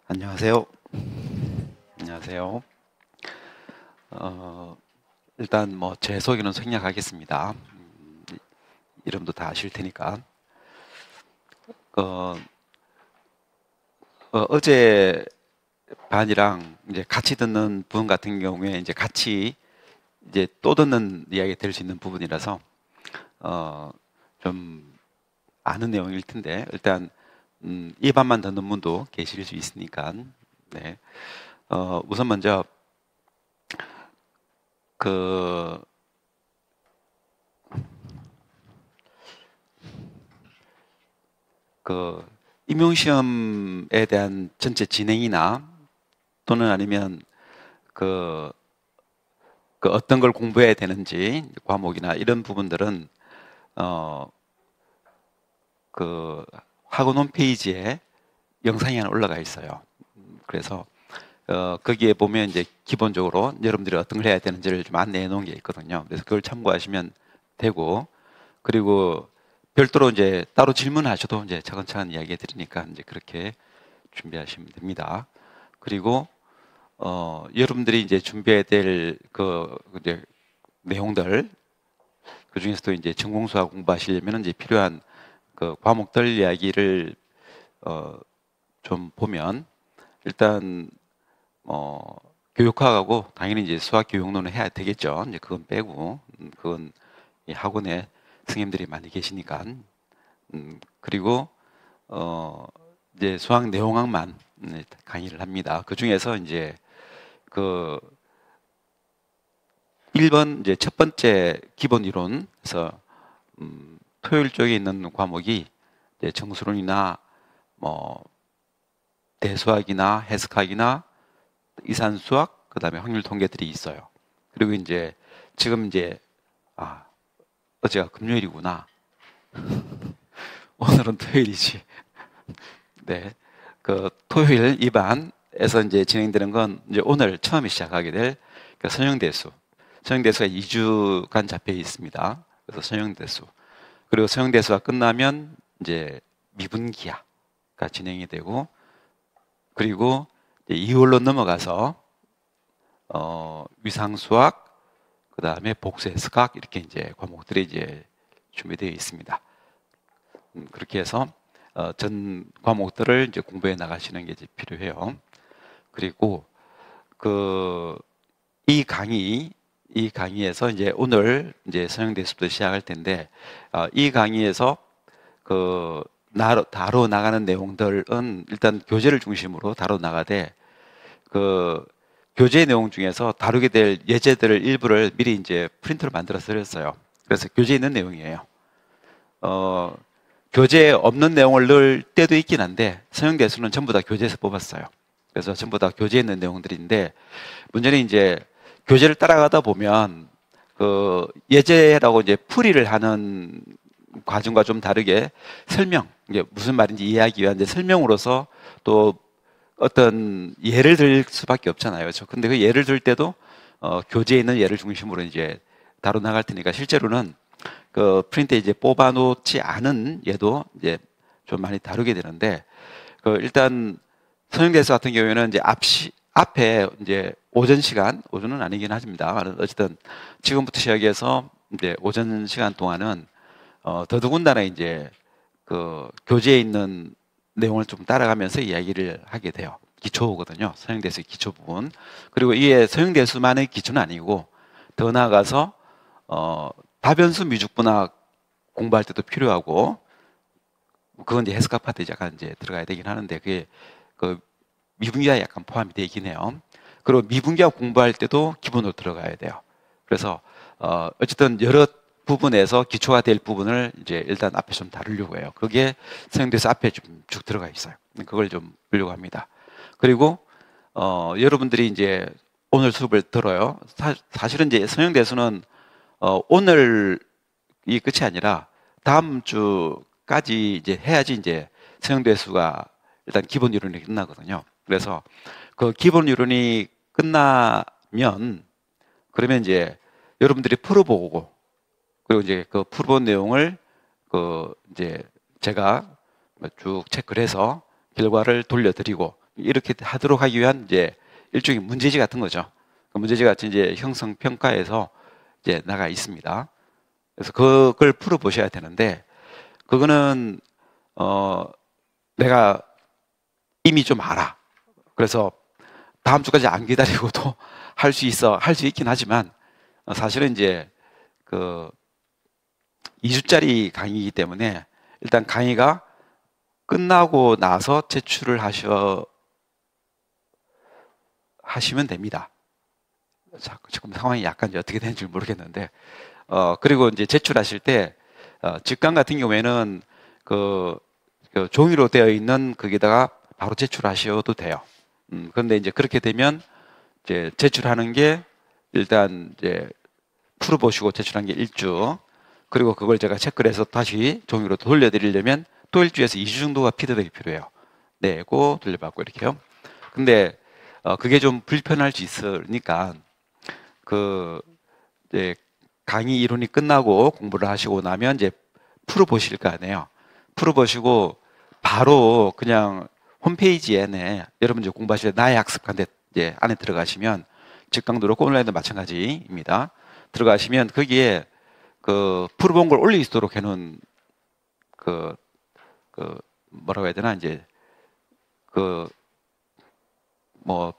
안녕하세요. 안녕하세요. 일단 뭐 제 소개는 생략하겠습니다. 이름도 다 아실 테니까. 어, 제 반이랑 이제 같이 듣는 분 같은 경우에 이제 같이 이제 또 듣는 이야기 될 수 있는 부분이라서 어, 좀 아는 내용일 텐데 일단 이 반만 듣는 분도 계실 수 있으니까 네. 우선 먼저 그 그 임용시험에 대한 전체 진행이나 또는 아니면 그, 그 어떤 걸 공부해야 되는지 과목이나 이런 부분들은 어, 그 학원 홈페이지에 영상이 하나 올라가 있어요. 그래서 거기에 보면 이제 기본적으로 여러분들이 어떤 걸 해야 되는지를 좀 안내해 놓은 게 있거든요. 그래서 그걸 참고하시면 되고, 그리고 별도로 이제 따로 질문하셔도 이제 차근차근 이야기해 드리니까 이제 그렇게 준비하시면 됩니다. 그리고 여러분들이 이제 준비해야 될 이제 내용들, 그 중에서도 이제 전공수학 공부하시려면 이제 필요한 그 과목들 이야기를 어, 좀 보면 일단 교육학하고 당연히 이제 수학 교육론을 해야 되겠죠. 이제 그건 빼고 그건 이 학원에 선생님들이 많이 계시니까 그리고 어, 이제 수학 내용학만 강의를 합니다. 그 중에서 이제 그 1번 이제 첫 번째 기본 이론에서 토요일 쪽에 있는 과목이 이제 정수론이나 뭐 대수학이나 해석학이나 이산수학 그다음에 확률 통계들이 있어요. 그리고 이제 지금 이제 아 어제가 금요일이구나. 오늘은 토요일이지. 네. 그 토요일 2반에서 이제 진행되는 건 이제 오늘 처음에 시작하게 될그 선형대수. 선형대수가 2주간 잡혀 있습니다. 그래서 선형대수. 그리고 선형대수가 끝나면 이제 미분기하가 진행이 되고 그리고 이제 2월로 넘어가서 위상수학 그다음에 복수해석학 이렇게 이제 과목들이 이제 준비되어 있습니다. 그렇게 해서 전 과목들을 이제 공부해 나가시는 게 이제 필요해요. 그리고 그 이 강의에서 이제 오늘 이제 선형대수부터 시작할 텐데 이 강의에서 그 다뤄 나가는 내용들은 일단 교재를 중심으로 다뤄 나가되 그 교재 내용 중에서 다루게 될 예제들을 일부를 미리 이제 프린트로 만들어서 드렸어요. 그래서 교재에 있는 내용이에요. 어, 교재에 없는 내용을 넣을 때도 있긴 한데 서형대수는 전부 다 교재에서 뽑았어요. 그래서 전부 다 교재에 있는 내용들인데 문제는 이제 교재를 따라가다 보면 그 예제라고 이제 풀이를 하는 과정과 좀 다르게 설명, 이게 무슨 말인지 이해하기 위한 이제 설명으로서 또 어떤 예를 들 수밖에 없잖아요. 그렇죠? 근데 그 예를 들 때도 교재에 있는 예를 중심으로 이제 다뤄 나갈 테니까 실제로는 그 프린트에 이제 뽑아 놓지 않은 예도 이제 좀 많이 다루게 되는데 그 일단 선형대수 같은 경우에는 이제 앞에 이제 오전 시간, 오전은 아니긴 하십니다. 어쨌든 지금부터 시작해서 이제 오전 시간 동안은 더더군다나 이제 그 교재에 있는 내용을 좀 따라가면서 이야기를 하게 돼요. 기초거든요. 서형대수의 기초 부분. 그리고 이게 서형대수만의 기초는 아니고 더 나아가서 다변수 미죽분학 공부할 때도 필요하고 그건 이제 해석학 파트에 약간 이제 들어가야 되긴 하는데 그게 그 미분기가 약간 포함이 되긴 해요. 그리고 미분기학 공부할 때도 기본으로 들어가야 돼요. 그래서 어쨌든 여러 부분에서 기초가 될 부분을 이제 일단 앞에 좀 다루려고 해요. 그게 서형대수 앞에 좀 쭉 들어가 있어요. 그걸 좀 보려고 합니다. 그리고 여러분들이 이제 오늘 수업을 들어요. 사실은 이제 서형대수는 오늘 이 끝이 아니라 다음 주까지 이제 해야지 이제 서형대수가 일단 기본 이론이 끝나거든요. 그래서 그 기본 이론이 끝나면 그러면 이제 여러분들이 풀어보고 그리고 이제 그 풀어본 내용을 그 이제 제가 쭉 체크를 해서 결과를 돌려드리고 이렇게 하도록 하기 위한 이제 일종의 문제지 같은 거죠. 그 문제지 같은 이제 형성 평가에서 이제 나가 있습니다. 그래서 그걸 풀어보셔야 되는데, 그거는 내가 이미 좀 알아. 그래서 다음 주까지 안 기다리고도 할 수 있긴 하지만, 사실은 이제 그 2주짜리 강의이기 때문에 일단 강의가 끝나고 나서 제출을 하시면 됩니다. 자, 지금 상황이 약간 이제 어떻게 되는지 모르겠는데, 그리고 이제 제출하실 때, 직강 같은 경우에는 그 종이로 되어 있는 거기다가 바로 제출하셔도 돼요. 그런데 이제 그렇게 되면 이제 제출하는 게 일단 이제 풀어보시고 제출한 게 1주, 그리고 그걸 제가 체크를 해서 다시 종이로 돌려드리려면 또 1주에서 2주 정도가 피드백이 필요해요. 내고 돌려받고 이렇게요. 근데 그게 좀 불편할 수 있으니까 그 이제 강의 이론이 끝나고 공부를 하시고 나면 이제 풀어보실 거 아니에요. 풀어보시고 바로 그냥 홈페이지에 여러분 이제 공부하실 때 나의 학습관대 이제 안에 들어가시면 직강도 그렇고 온라인도 마찬가지입니다. 들어가시면 거기에 그 풀어본 걸 올릴 수 있도록 해놓은 그 뭐라고 해야 되나 이제 그 뭐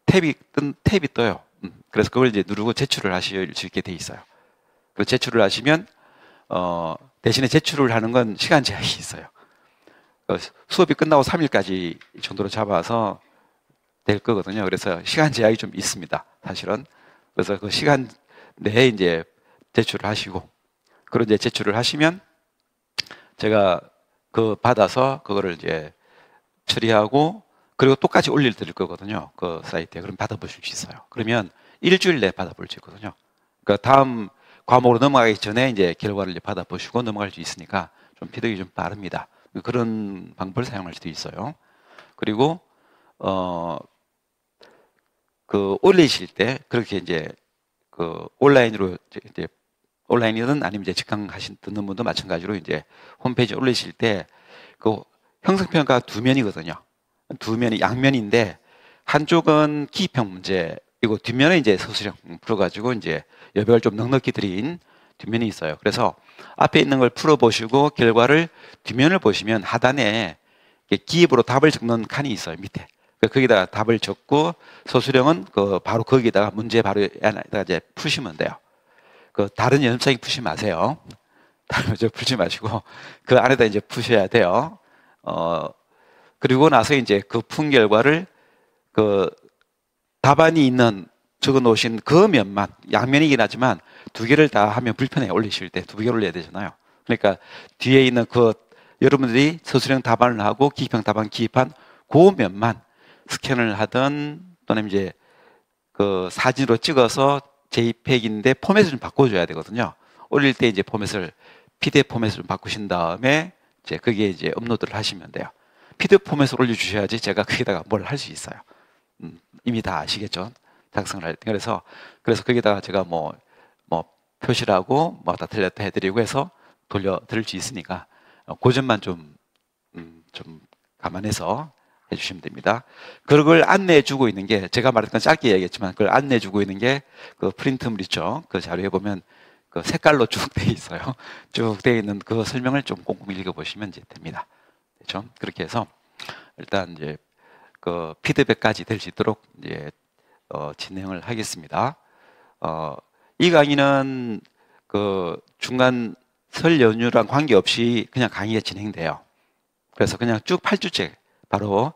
탭이 떠요. 그래서 그걸 이제 누르고 제출을 하실 수 있게 돼 있어요. 그 제출을 하시면 대신에 제출을 하는 건 시간 제약이 있어요. 수업이 끝나고 3일까지 정도로 잡아서 될 거거든요. 그래서 시간 제약이 좀 있습니다. 사실은. 그래서 그 시간 내에 이제 제출을 하시고, 그런 이제 제출을 하시면 제가 그 받아서 그거를 이제 처리하고, 그리고 똑같이 올릴 드릴 거거든요. 그 사이트에. 그럼 받아보실 수 있어요. 그러면 일주일 내에 받아볼 수 있거든요. 그러니까 다음 과목으로 넘어가기 전에 이제 결과를 이제 받아보시고 넘어갈 수 있으니까 좀 피드백이 좀 빠릅니다. 그런 방법을 사용할 수도 있어요. 그리고 그 올리실 때 그렇게 이제 그 온라인으로 이제 온라인이든 아니면 이제 직강 듣는 분도 마찬가지로 이제 홈페이지 올리실 때 그 형성평가 두 면이거든요. 두 면이 양면인데 한쪽은 기입형 문제이고 뒷면에 이제 서술형 풀어가지고 이제 여백을 좀 넉넉히 드린 뒷면이 있어요. 그래서 앞에 있는 걸 풀어보시고 결과를 뒷면을 보시면 하단에 기입으로 답을 적는 칸이 있어요. 밑에. 거기다가 답을 적고 서술형은 바로 거기다가 문제 바로 안에다가 이제 푸시면 돼요. 다른 연습생이 푸시 마세요. 다른 문제 풀지 마시고 그 안에다 이제 푸셔야 돼요. 그리고 나서 이제 그 푼 결과를 그 답안이 있는 적어 놓으신 그 면만, 양면이긴 하지만 두 개를 다 하면 불편해요. 올리실 때 두 개를 올려야 되잖아요. 그러니까 뒤에 있는 여러분들이 서술형 답안을 하고 기입형 답안 기입한 그 면만 스캔을 하든 또는 이제 그 사진으로 찍어서 JPEG인데 포맷을 좀 바꿔줘야 되거든요. 올릴 때 이제 포맷을 PDF 포맷을 좀 바꾸신 다음에 이제 거기에 이제 업로드를 하시면 돼요. PDF 포맷을 올려주셔야지 제가 거기다가 뭘 할 수 있어요. 이미 다 아시겠죠? 작성을 할 때. 그래서 거기다가 제가 뭐 표시를 하고 뭐 다 틀렸다 해드리고 해서 드릴 수 있으니까 그 점만 좀 감안해서 해주시면 됩니다. 그걸 안내해 주고 있는 게 제가 말했던 건 짧게 얘기했지만 그걸 안내해 주고 있는 게 그 프린트물 있죠. 그 자료에 보면 그 색깔로 쭉 돼 있어요. 쭉 돼 있는 그 설명을 좀 꼼꼼히 읽어보시면 이제 됩니다. 그렇죠? 그렇게 해서 일단 이제 그 피드백까지 될 수 있도록 이제 진행을 하겠습니다. 이 강의는 그 중간 설 연휴랑 관계없이 그냥 강의가 진행돼요. 그래서 그냥 쭉 8주째 바로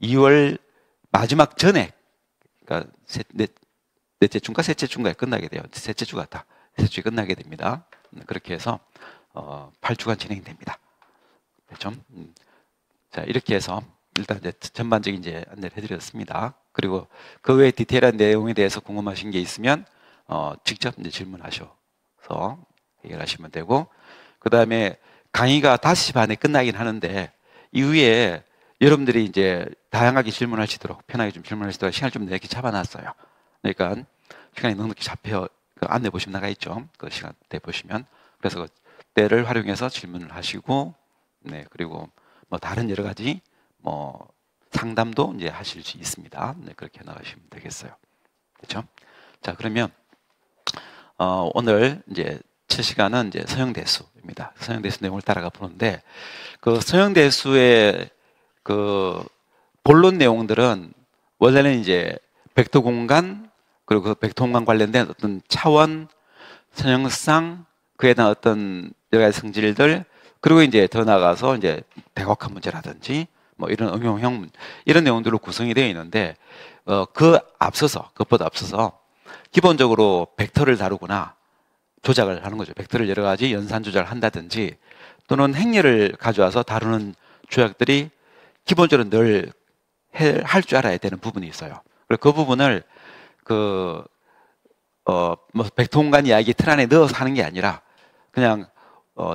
2월 마지막 전에, 그러니까 넷째 주인가 셋째 주인가에 끝나게 돼요. 셋째 주 같다. 셋째 주에 끝나게 됩니다. 그렇게 해서 8주간 진행됩니다. 그렇죠? 자, 이렇게 해서 일단 이제 전반적인 이제 안내를 해드렸습니다. 그리고 그 외에 디테일한 내용에 대해서 궁금하신 게 있으면 직접 이제 질문하셔서 해결하시면 되고, 그 다음에 강의가 5시 반에 끝나긴 하는데 이후에 여러분들이 이제 다양하게 질문하시도록 편하게 좀 질문하시도록 시간을 좀 이렇게 잡아놨어요. 그러니까 시간이 넉넉히 잡혀 안내 보시면 나가 있죠. 그 시간대 보시면 그래서 그 때를 활용해서 질문을 하시고, 네, 그리고 뭐 다른 여러 가지 뭐 상담도 이제 하실 수 있습니다. 네, 그렇게 나가시면 되겠어요. 그렇죠? 자, 그러면 오늘 이제 첫 시간은 이제 서형대수입니다. 서형대수 내용을 따라가 보는데, 그 서형대수의 그 본론 내용들은 원래는 이제 벡터 공간, 그리고 그 벡터 공간 관련된 어떤 차원, 선형상, 그에 대한 어떤 여러 가지 성질들, 그리고 이제 더 나아가서 이제 대각화 문제라든지 뭐 이런 응용형 이런 내용들로 구성이 되어 있는데, 그것보다 앞서서 기본적으로 벡터를 다루거나 조작을 하는 거죠. 벡터를 여러 가지 연산 조작을 한다든지 또는 행렬을 가져와서 다루는 조약들이 기본적으로 늘 할 줄 알아야 되는 부분이 있어요. 그리고 그 부분을 뭐 벡터 공간 이야기 틀 안에 넣어서 하는 게 아니라 그냥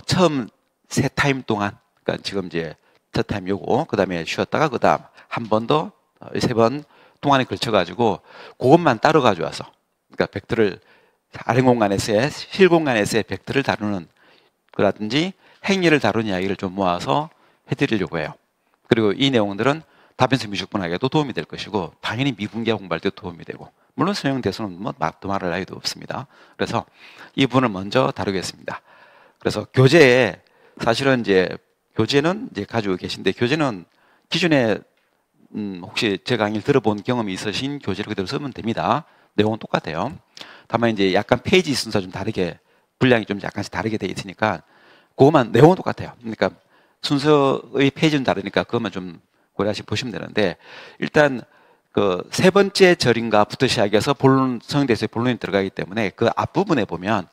처음 세 타임 동안, 그러니까 지금 이제 첫 타임 요거, 그 다음에 쉬었다가 그 다음 한 번 더, 세 번 동안에 걸쳐가지고 그것만 따로 가져와서, 그러니까 벡터를 아래 공간에서의 실 공간에서의 벡터를 다루는 거라든지 행렬을 다루는 이야기를 좀 모아서 해드리려고 해요. 그리고 이 내용들은 답변서 미적분학에도 도움이 될 것이고 당연히 미분계 공부할 때도 도움이 되고, 물론 서형대수는 뭐 말도 말할 나위도 없습니다. 그래서 이 부분을 먼저 다루겠습니다. 그래서 교재에 사실은 이제 교재는 이제 가지고 계신데, 교재는 기존에 혹시 제 강의를 들어본 경험이 있으신 교재를 그대로 쓰면 됩니다. 내용은 똑같아요. 다만 이제 약간 페이지 순서 좀 다르게, 분량이 좀 약간씩 다르게 되어 있으니까 그것만, 내용은 똑같아요. 그러니까 순서의 페이지는 다르니까 그것만 좀 고려하시 보시면 되는데, 일단 그 세 번째 절인가부터 시작해서 본론, 서형대수의 본론이 들어가기 때문에 그 앞부분에 보면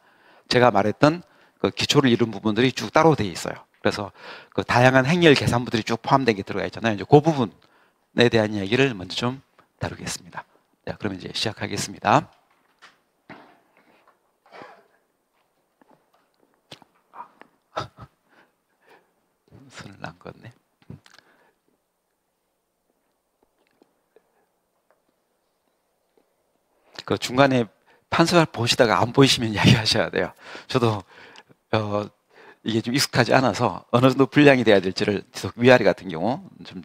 제가 말했던 그 기초를 이룬 부분들이 쭉 따로 되어 있어요. 그래서 그 다양한 행렬 계산부들이 쭉 포함된 게 들어가 있잖아요. 이제 그 부분에 대한 이야기를 먼저 좀 다루겠습니다. 자, 그러면 이제 시작하겠습니다. 손을 남겼네. 그 중간에 판서 보시다가 안 보이시면 이야기하셔야 돼요. 저도 이게 좀 익숙하지 않아서 어느 정도 분량이 돼야 될지를, 위아래 같은 경우 좀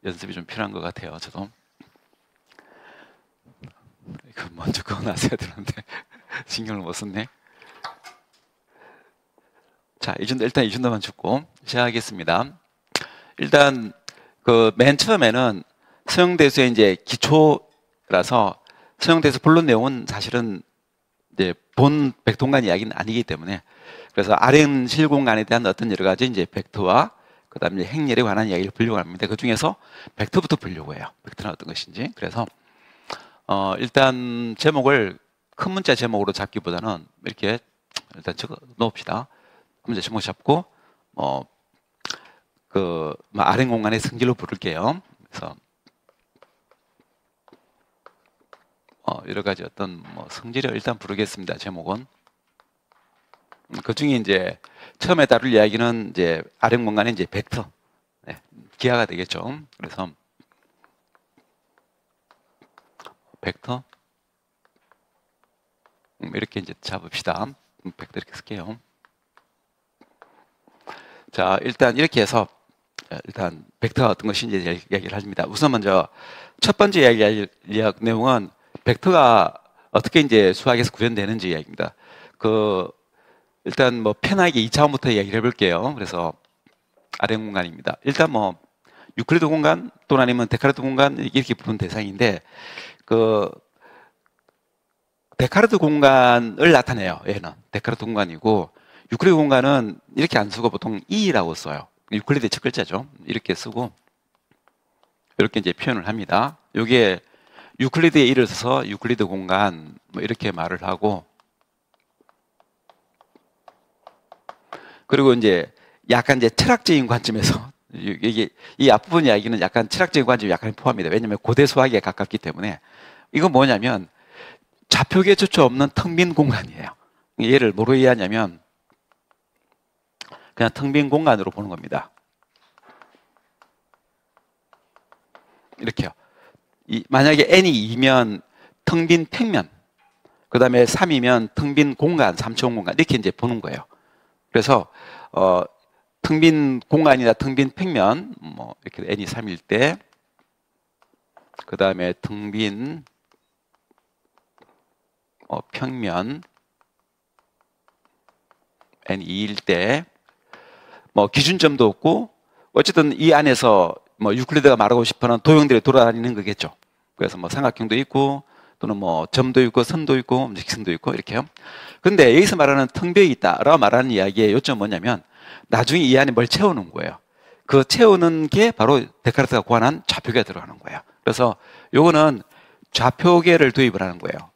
연습이 좀 필요한 것 같아요. 저도 이거 먼저 그어놨어야 되는데 신경을 못 썼네. 자, 일단 이 정도만 짚고 시작하겠습니다. 일단 그 맨 처음에는 서형대수의 이제 기초라서, 서형대수 본론 내용은 사실은 이제 본 벡터공간 이야기는 아니기 때문에, 그래서 아래는 실공간에 대한 어떤 여러 가지 이제 벡터와 그다음에 행렬에 관한 이야기를 보려고 합니다. 그 중에서 벡터부터 보려고 해요. 벡터는 어떤 것인지. 그래서 일단 제목을 큰 문자 제목으로 잡기보다는 이렇게 일단 적어 놓읍시다. 큰 문자 제목 잡고 아래 공간의 성질로 부를게요. 그래서 여러 가지 어떤 성질을 일단 부르겠습니다. 제목은. 그 중에 이제 처음에 다룰 이야기는 이제 아래 공간의 이제 벡터, 네, 기하가 되겠죠. 그래서 벡터 이렇게 이제 잡읍시다. 벡터 이렇게 쓸게요. 자, 일단 이렇게 해서 일단 벡터가 어떤 것인지 이야기를 합니다. 우선 먼저 첫 번째 이야기 내용은 벡터가 어떻게 이제 수학에서 구현되는지 이야기입니다. 일단 편하게 2차원부터 이야기를 해볼게요. 그래서 아래 공간입니다. 일단 유클리드 공간 또는 아니면 데카르트 공간 이렇게 부른 대상인데, 데카르트 공간을 나타내요. 얘는 데카르트 공간이고, 유클리드 공간은 이렇게 안 쓰고 보통 E라고 써요. 유클리드의 첫 글자죠. 이렇게 쓰고 이렇게 이제 표현을 합니다. 이게 유클리드의 E를 써서 유클리드 공간 이렇게 말을 하고, 그리고 이제 약간 이제 철학적인 관점에서 이게 이 앞부분 이야기는 약간 철학적인 관점이 약간 포함합니다. 왜냐하면 고대 수학에 가깝기 때문에. 이건 뭐냐면 좌표계 조차 없는 텅 빈 공간이에요. 얘를 뭐로 이해하냐면 그냥 텅 빈 공간으로 보는 겁니다. 이렇게요. 만약에 n이 2면 텅 빈 평면, 그 다음에 3이면 텅 빈 공간, 3차원 공간 이렇게 이제 보는 거예요. 그래서 텅 빈 공간이나 텅 빈 평면, 이렇게 n이 3일 때 그 다음에 텅 빈 평면 N2일 때 뭐 기준점도 없고 어쨌든 이 안에서 뭐 유클리드가 말하고 싶어하는 도형들이 돌아다니는 거겠죠. 그래서 뭐 삼각형도 있고 또는 뭐 점도 있고 선도 있고 직선도 있고 이렇게요. 근데 여기서 말하는 텅 비어 있다라고 말하는 이야기의 요점은 뭐냐면 나중에 이 안에 뭘 채우는 거예요. 그 채우는 게 바로 데카르트가 고안한 좌표계가 들어가는 거예요. 그래서 요거는 좌표계를 도입을 하는 거예요.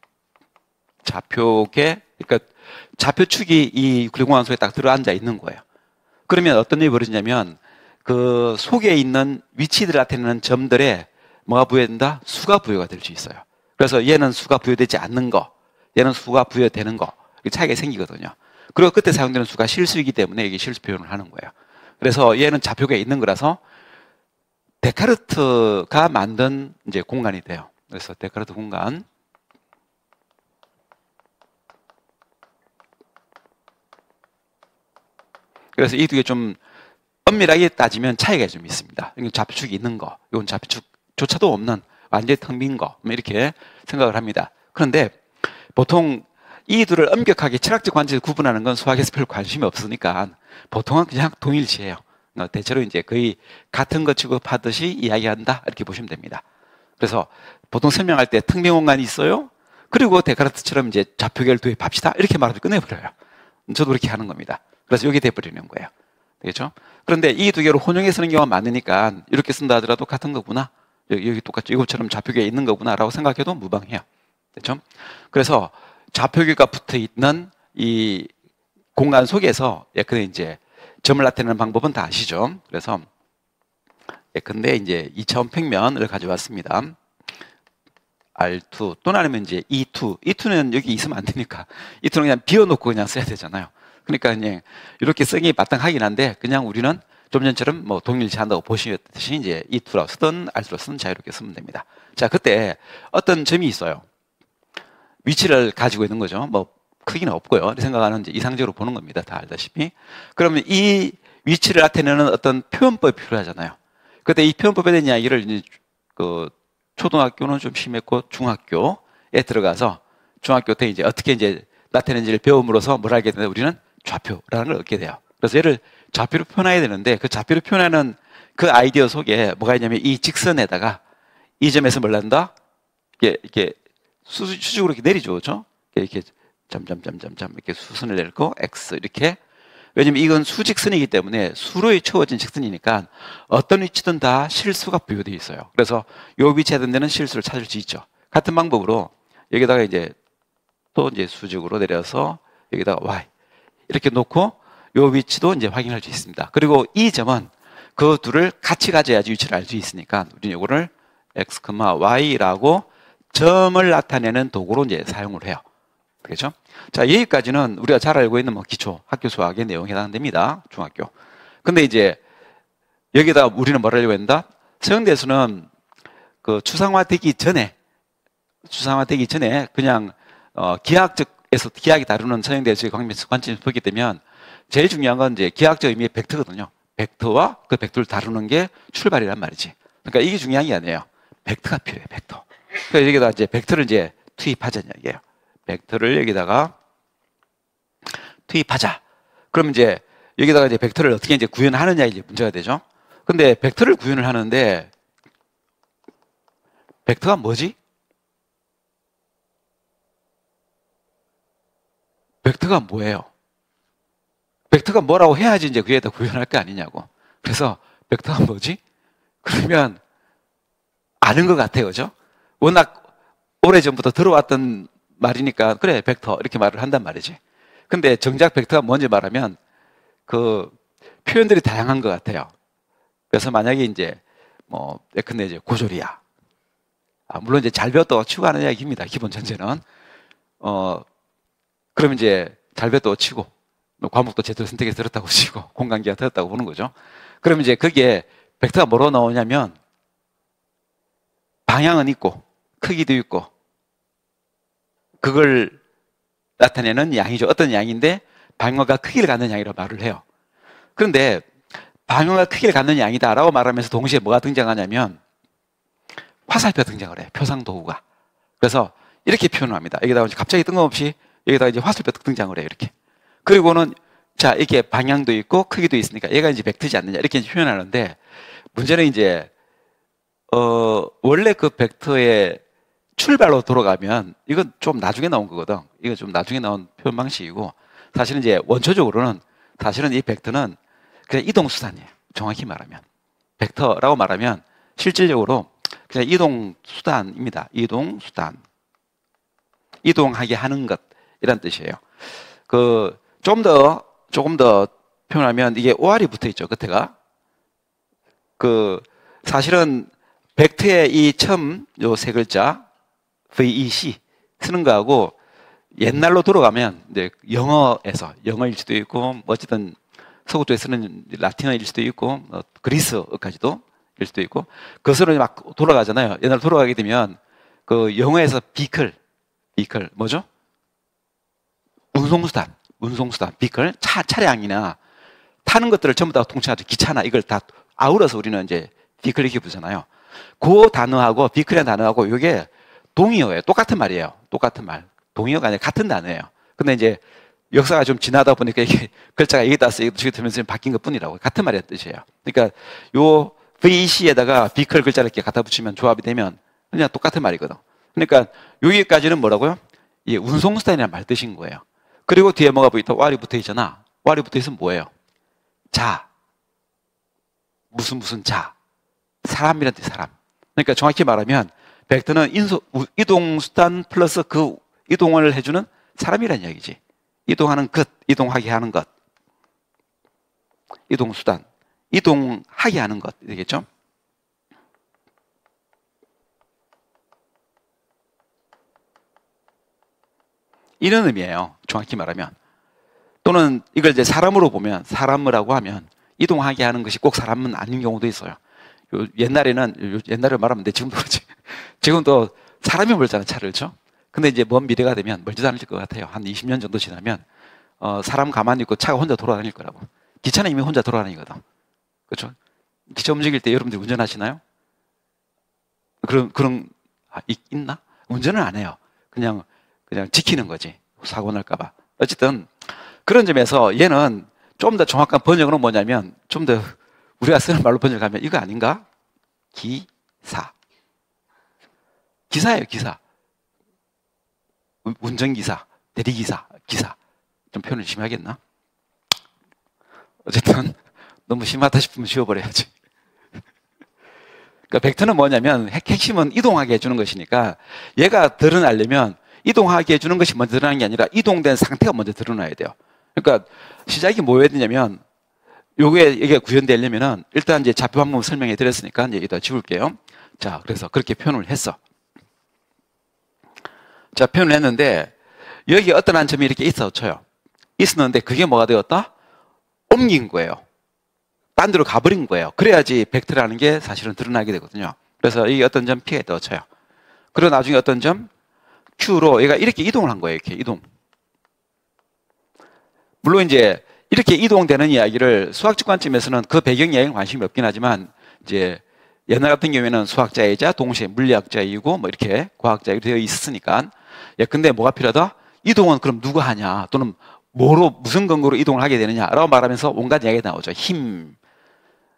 좌표계, 그러니까 좌표축이 이 유클리드 속에 딱 들어앉아 있는 거예요. 그러면 어떤 일이 벌어지냐면 그 속에 있는 위치들 나타내는 점들에 뭐가 부여된다? 수가 부여가 될 수 있어요. 그래서 얘는 수가 부여되지 않는 거, 얘는 수가 부여되는 거, 차이가 생기거든요. 그리고 그때 사용되는 수가 실수이기 때문에 이게 실수 표현을 하는 거예요. 그래서 얘는 좌표계에 있는 거라서 데카르트가 만든 이제 공간이 돼요. 그래서 데카르트 공간. 그래서 이 두 개 좀 엄밀하게 따지면 차이가 좀 있습니다. 이건 좌표축이 있는 거, 이건 좌표축조차도 없는 완전히 텅 빈 거, 이렇게 생각을 합니다. 그런데 보통 이 둘을 엄격하게 철학적 관점에서 구분하는 건 수학에서 별 관심이 없으니까 보통은 그냥 동일시해요. 대체로 이제 거의 같은 것 취급하듯이 이야기한다 이렇게 보시면 됩니다. 그래서 보통 설명할 때 텅 빈 공간이 있어요. 그리고 데카르트처럼 이제 좌표계를 도입합시다 이렇게 말하면 끝내버려요. 저도 그렇게 하는 겁니다. 그래서 여기 돼버리는 거예요. 되겠죠? 그런데 이 두 개를 혼용해 쓰는 경우가 많으니까 이렇게 쓴다 하더라도 같은 거구나. 여기 똑같죠. 이것처럼 좌표계에 있는 거구나 라고 생각해도 무방해요. 그렇죠? 그래서 좌표계가 붙어 있는 이 공간 속에서 예컨대 이제 점을 나타내는 방법은 다 아시죠? 그래서 예컨대 이제 2차원 평면을 가져왔습니다. R2 또는 아니면 이제 E2. E2는 여기 있으면 안 되니까 E2는 그냥 비워놓고 그냥 써야 되잖아요. 그러니까 그냥 이렇게 쓰기 마땅하긴 한데 그냥 우리는 좀 전처럼 뭐 동일시한다고 보시듯이 이제 E2라고 쓰든 R2라고 쓰든 자유롭게 쓰면 됩니다. 자, 그때 어떤 점이 있어요. 위치를 가지고 있는 거죠. 뭐 크기는 없고요. 생각하는 이제 이상적으로 보는 겁니다. 다 알다시피. 그러면 이 위치를 나타내는 어떤 표현법이 필요하잖아요. 그때 이 표현법에 대한 이야기를 이제 그 초등학교는 좀 심했고 중학교에 들어가서 중학교 때 이제 어떻게 이제 나타내는지를 배움으로써 뭘 알게 되는데 우리는 좌표라는 걸 얻게 돼요. 그래서 얘를 좌표로 표현해야 되는데 그 좌표로 표현하는 그 아이디어 속에 뭐가 있냐면 이 직선에다가 이 점에서 뭘 한다? 이렇게 수직으로 이렇게 내리죠. 그렇죠? 이렇게 점점점점점 이렇게 수선을 내고 X 이렇게. 왜냐면 이건 수직선이기 때문에 수로에 채워진 직선이니까 어떤 위치든 다 실수가 부여되어 있어요. 그래서 이 위치에 해당 되는 실수를 찾을 수 있죠. 같은 방법으로 여기다가 이제 또 이제 수직으로 내려서 여기다가 Y 이렇게 놓고 이 위치도 이제 확인할 수 있습니다. 그리고 이 점은 그 둘을 같이 가져야지 위치를 알 수 있으니까 우리는 이거를 X, Y라고 점을 나타내는 도구로 이제 사용을 해요. 그렇죠? 자, 여기까지는 우리가 잘 알고 있는 뭐 기초 학교 수학의 내용에 해당됩니다. 중학교. 근데 이제 여기다 우리는 뭘 하려고 했다? 서영대에서는 그 추상화되기 전에 그냥 기하학적에서 기하학이 다루는 서영대에서의 관점에서 보게 되면 제일 중요한 건 이제 기하학적 의미의 벡터거든요. 벡터와 그 벡터를 다루는 게 출발이란 말이지. 그러니까 이게 중요한 게 아니에요. 벡터가 필요해요. 벡터. 그러니까 여기다 이제 벡터를 이제 투입하자는 얘기예요. 벡터를 여기다가 투입하자. 그럼 이제 여기다가 이제 벡터를 어떻게 이제 구현하느냐 이제 문제가 되죠. 근데 벡터를 구현을 하는데 벡터가 뭐지? 벡터가 뭐예요? 벡터가 뭐라고 해야지 이제 그에다 구현할 거 아니냐고. 그래서 벡터가 뭐지? 그러면 아는 것 같아요. 그죠? 워낙 오래전부터 들어왔던 말이니까 그래 벡터 이렇게 말을 한단 말이지. 근데 정작 벡터가 뭔지 말하면 그 표현들이 다양한 것 같아요. 그래서 만약에 이제 뭐 예컨대 이제 고졸이야. 물론 이제 잘 배웠다고 치고 하는 이야기입니다. 기본 전제는. 그러면 이제 잘 배웠다고 치고 과목도 제대로 선택해서 들었다고 치고 공간기가 들었다고 보는 거죠. 그러면 이제 거기에 벡터가 뭐로 나오냐면 방향은 있고 크기도 있고 그걸 나타내는 양이죠. 어떤 양인데 방향과 크기를 갖는 양이라고 말을 해요. 그런데 방향과 크기를 갖는 양이다라고 말하면서 동시에 뭐가 등장하냐면 화살표가 등장을 해요. 표상 도구가. 그래서 이렇게 표현을 합니다. 여기다가 갑자기 뜬금없이 여기다가 이제 화살표가 등장을 해요. 이렇게. 그리고는 자, 이게 방향도 있고 크기도 있으니까 얘가 이제 벡터지 않느냐 이렇게 이제 표현하는데 문제는 이제 원래 그 벡터의 출발로 돌아가면 이건 좀 나중에 나온 거거든. 이거 좀 나중에 나온 표현 방식이고 사실은 이제 원초적으로는 사실은 이 벡터는 그냥 이동 수단이에요. 정확히 말하면 벡터라고 말하면 실질적으로 그냥 이동 수단입니다. 이동 수단. 이동하게 하는 것 이란 뜻이에요. 그 조금 더 표현하면 이게 OR이 붙어 있죠. 끝에가. 그 사실은 벡터의 이 처음 요 세 글자 VEC 쓰는 거하고 옛날로 돌아가면 이제 영어일 수도 있고 어쨌든 서구 쪽에 쓰는 라틴어일 수도 있고 그리스어까지도 일 수도 있고 그것으로 막 돌아가잖아요. 옛날 돌아가게 되면 그 영어에서 비클 뭐죠? 운송수단 비클 차량이나 타는 것들을 전부 다 통칭하죠. 기차나 이걸 다 아울러서 우리는 이제 비클 이렇게 부르잖아요. 그 단어하고 비클이라는 단어하고 이게 동의어예요. 똑같은 말이에요. 똑같은 말. 동의어가 아니라 같은 단어예요. 근데 이제 역사가 좀 지나다 보니까 이게 글자가 여기다 쓰이고 저기 되면서 바뀐 것 뿐이라고. 같은 말이란 뜻이에요. 그러니까 요 VC에다가 비클 글자를 이렇게 갖다 붙이면 조합이 되면 그냥 똑같은 말이거든. 그러니까 여기까지는 뭐라고요? 예, 운송수단이라는 말 뜻인 거예요. 그리고 뒤에 뭐가 붙어 있다? W이 붙어 있잖아. W이 붙어 있으면 뭐예요? 자. 무슨 자. 사람이란 뜻, 사람. 그러니까 정확히 말하면 벡터는 이동수단 플러스 그 이동을 해주는 사람이란 이야기지. 이동하는 것, 이동하게 하는 것. 이동수단. 이동하게 하는 것. 되겠죠? 이런 의미예요. 정확히 말하면. 또는 이걸 이제 사람으로 보면, 사람이라고 하면 이동하게 하는 것이 꼭 사람은 아닌 경우도 있어요. 옛날에 말하면 돼. 지금도 그렇지. 지금도 사람이 몰잖아, 차를. 그렇죠? 근데 이제 먼 미래가 되면 멀지도 않을 것 같아요. 한 20년 정도 지나면 사람 가만히 있고 차가 혼자 돌아다닐 거라고. 기차는 이미 혼자 돌아다니거든. 그렇죠? 기차 움직일 때 여러분들 운전하시나요? 있나? 운전은 안 해요. 그냥 지키는 거지. 사고 날까봐. 어쨌든 그런 점에서 얘는 좀 더 정확한 번역은 뭐냐면 좀 더 우리가 쓰는 말로 번역하면 이거 아닌가? 기사예요, 기사. 운전기사, 대리기사, 기사. 좀 표현을 심하겠나? 어쨌든 너무 심하다 싶으면 지워버려야지. 그러니까 벡터는 뭐냐면 핵심은 이동하게 해주는 것이니까 얘가 드러나려면 이동하게 해주는 것이 먼저 드러나는 게 아니라 이동된 상태가 먼저 드러나야 돼요. 그러니까 시작이 뭐여야 되냐면 이게 구현되려면은 일단 이제 좌표 방법 설명해 드렸으니까 이제 여기다 지울게요. 자, 그래서 그렇게 표현을 했어. 자, 표현을 했는데 여기 어떤 한 점이 이렇게 있었어요. 있었는데 그게 뭐가 되었다? 옮긴 거예요. 딴 데로 가버린 거예요. 그래야지 벡터라는 게 사실은 드러나게 되거든요. 그래서 이 어떤 점 P가 떠쳐요. 그리고 나중에 어떤 점 Q로 얘가 이렇게 이동을 한 거예요. 이렇게 이동. 물론 이제 이렇게 이동되는 이야기를 수학적 관점에서는 그 배경 이야기는 관심이 없긴 하지만 이제 옛날 같은 경우에는 수학자이자 동시에 물리학자이고 뭐 이렇게 과학자이고 되어 있었으니까 예, 근데 뭐가 필요하다? 이동은 그럼 누가 하냐? 또는 무슨 근거로 이동을 하게 되느냐라고 말하면서 온갖 이야기가 나오죠. 힘,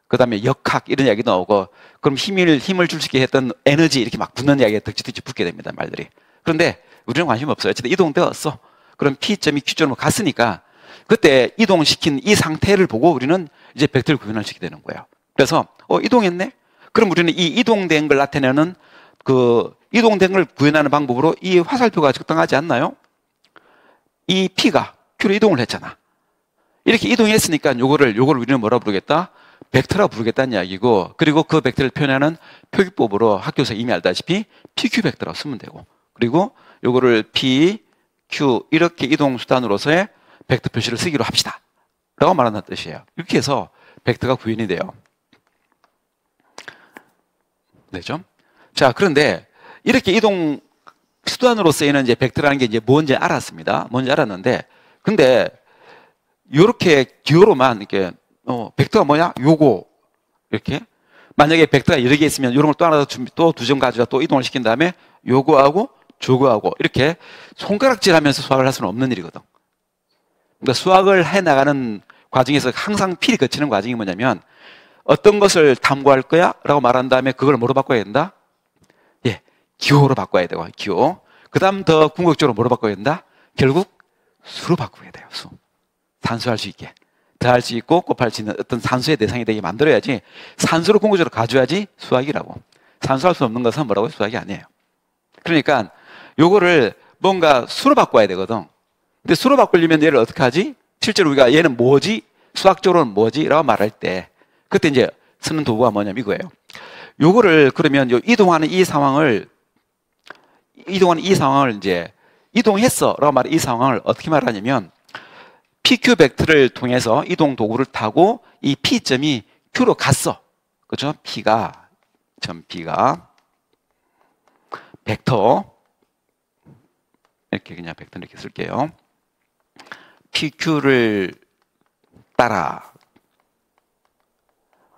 그 다음에 역학 이런 이야기 나오고 그럼 힘을 줄 수 있게 했던 에너지 이렇게 막 붙는 이야기가 덕지덕지 붙게 됩니다. 말들이. 그런데 우리는 관심 없어요. 어쨌든 이동되었어. 그럼 P점이 Q점으로 갔으니까 그때 이동시킨 이 상태를 보고 우리는 이제 벡터를 구현을 시키게 되는 거예요. 그래서 이동했네? 그럼 우리는 이 이동된 걸 나타내는 그 이동된 걸 구현하는 방법으로 이 화살표가 적당하지 않나요? 이 P가 Q로 이동을 했잖아. 이렇게 이동했으니까 요걸 우리는 뭐라 부르겠다? 벡터라 부르겠다는 이야기고 그리고 그 벡터를 표현하는 표기법으로 학교에서 이미 알다시피 PQ 벡터라고 쓰면 되고 그리고 요거를 P, Q 이렇게 이동 수단으로서의 벡터 표시를 쓰기로 합시다. 라고 말하는 뜻이에요. 이렇게 해서 벡터가 구현이 돼요. 되죠? 자, 그런데 이렇게 이동 수단으로 쓰이는 이제 벡터라는 게 이제 뭔지 알았습니다. 뭔지 알았는데, 근데 이렇게 기호로만 이렇게 벡터가 뭐냐? 요거 이렇게 만약에 벡터가 여러 개 있으면 이런 걸 또 하나 더 준비, 또 두 점 가져와 또 이동을 시킨 다음에 요거하고 저거하고 이렇게 손가락질 하면서 수학을 할 수는 없는 일이거든. 그러니까 수학을 해 나가는 과정에서 항상 필히 거치는 과정이 뭐냐면 어떤 것을 탐구할 거야? 라고 말한 다음에 그걸 뭐로 바꿔야 된다? 예, 기호로 바꿔야 되고, 기호. 그 다음 더 궁극적으로 뭐로 바꿔야 된다? 결국 수로 바꿔야 돼요, 수. 산수할 수 있게. 더할 수 있고 곱할 수 있는 어떤 산수의 대상이 되게 만들어야지 산수로 궁극적으로 가져야지 수학이라고. 산수할 수 없는 것은 뭐라고? 수학이 아니에요. 그러니까 요거를 뭔가 수로 바꿔야 되거든. 근데 수로 바꾸려면 얘를 어떻게 하지? 실제로 우리가 얘는 뭐지? 수학적으로는 뭐지? 라고 말할 때 그때 이제 쓰는 도구가 뭐냐면 이거예요. 요거를 그러면 이동하는 이 상황을 이제 이동했어 라고 말해. 이 상황을 어떻게 말하냐면 PQ 벡터를 통해서 이동 도구를 타고 이 P점이 Q로 갔어. 그렇죠? P가 벡터 이렇게 그냥 벡터 이렇게 쓸게요. PQ를 따라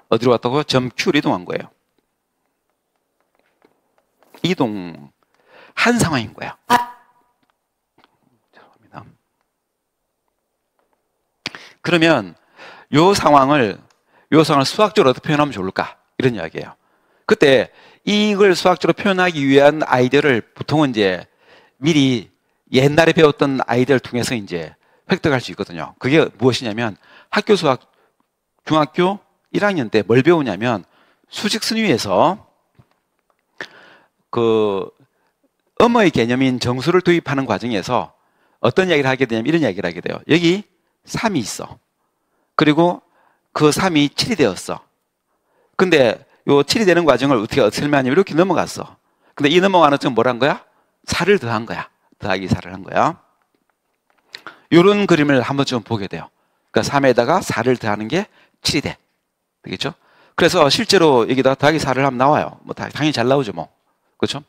어디로 갔다고요? 점 Q로 이동한 거예요. 이동한 상황인 거야. 죄송합니다. 그러면 요 상황을 수학적으로 어떻게 표현하면 좋을까? 이런 이야기예요. 그때 이걸 수학적으로 표현하기 위한 아이디어를 보통은 이제 미리 옛날에 배웠던 아이디어를 통해서 이제 획득할 수 있거든요. 그게 무엇이냐면 학교 수학 중학교 1학년 때 뭘 배우냐면 수직순위에서 그 음의 개념인 정수를 도입하는 과정에서 어떤 이야기를 하게 되냐면 이런 이야기를 하게 돼요. 여기 3이 있어. 그리고 그 3이 7이 되었어. 근데 요 7이 되는 과정을 어떻게 설명하냐면 이렇게 넘어갔어. 근데 이 넘어가는 점 뭐란 거야? 4를 더한 거야. 더하기 4를 한 거야. 요런 그림을 한번 좀 보게 돼요. 그러니까 3에다가 4를 더하는 게 7이 돼. 되겠죠? 그래서 실제로 여기다 더하기 4를 하면 나와요. 뭐 당연히 잘 나오죠, 뭐. 그렇죠?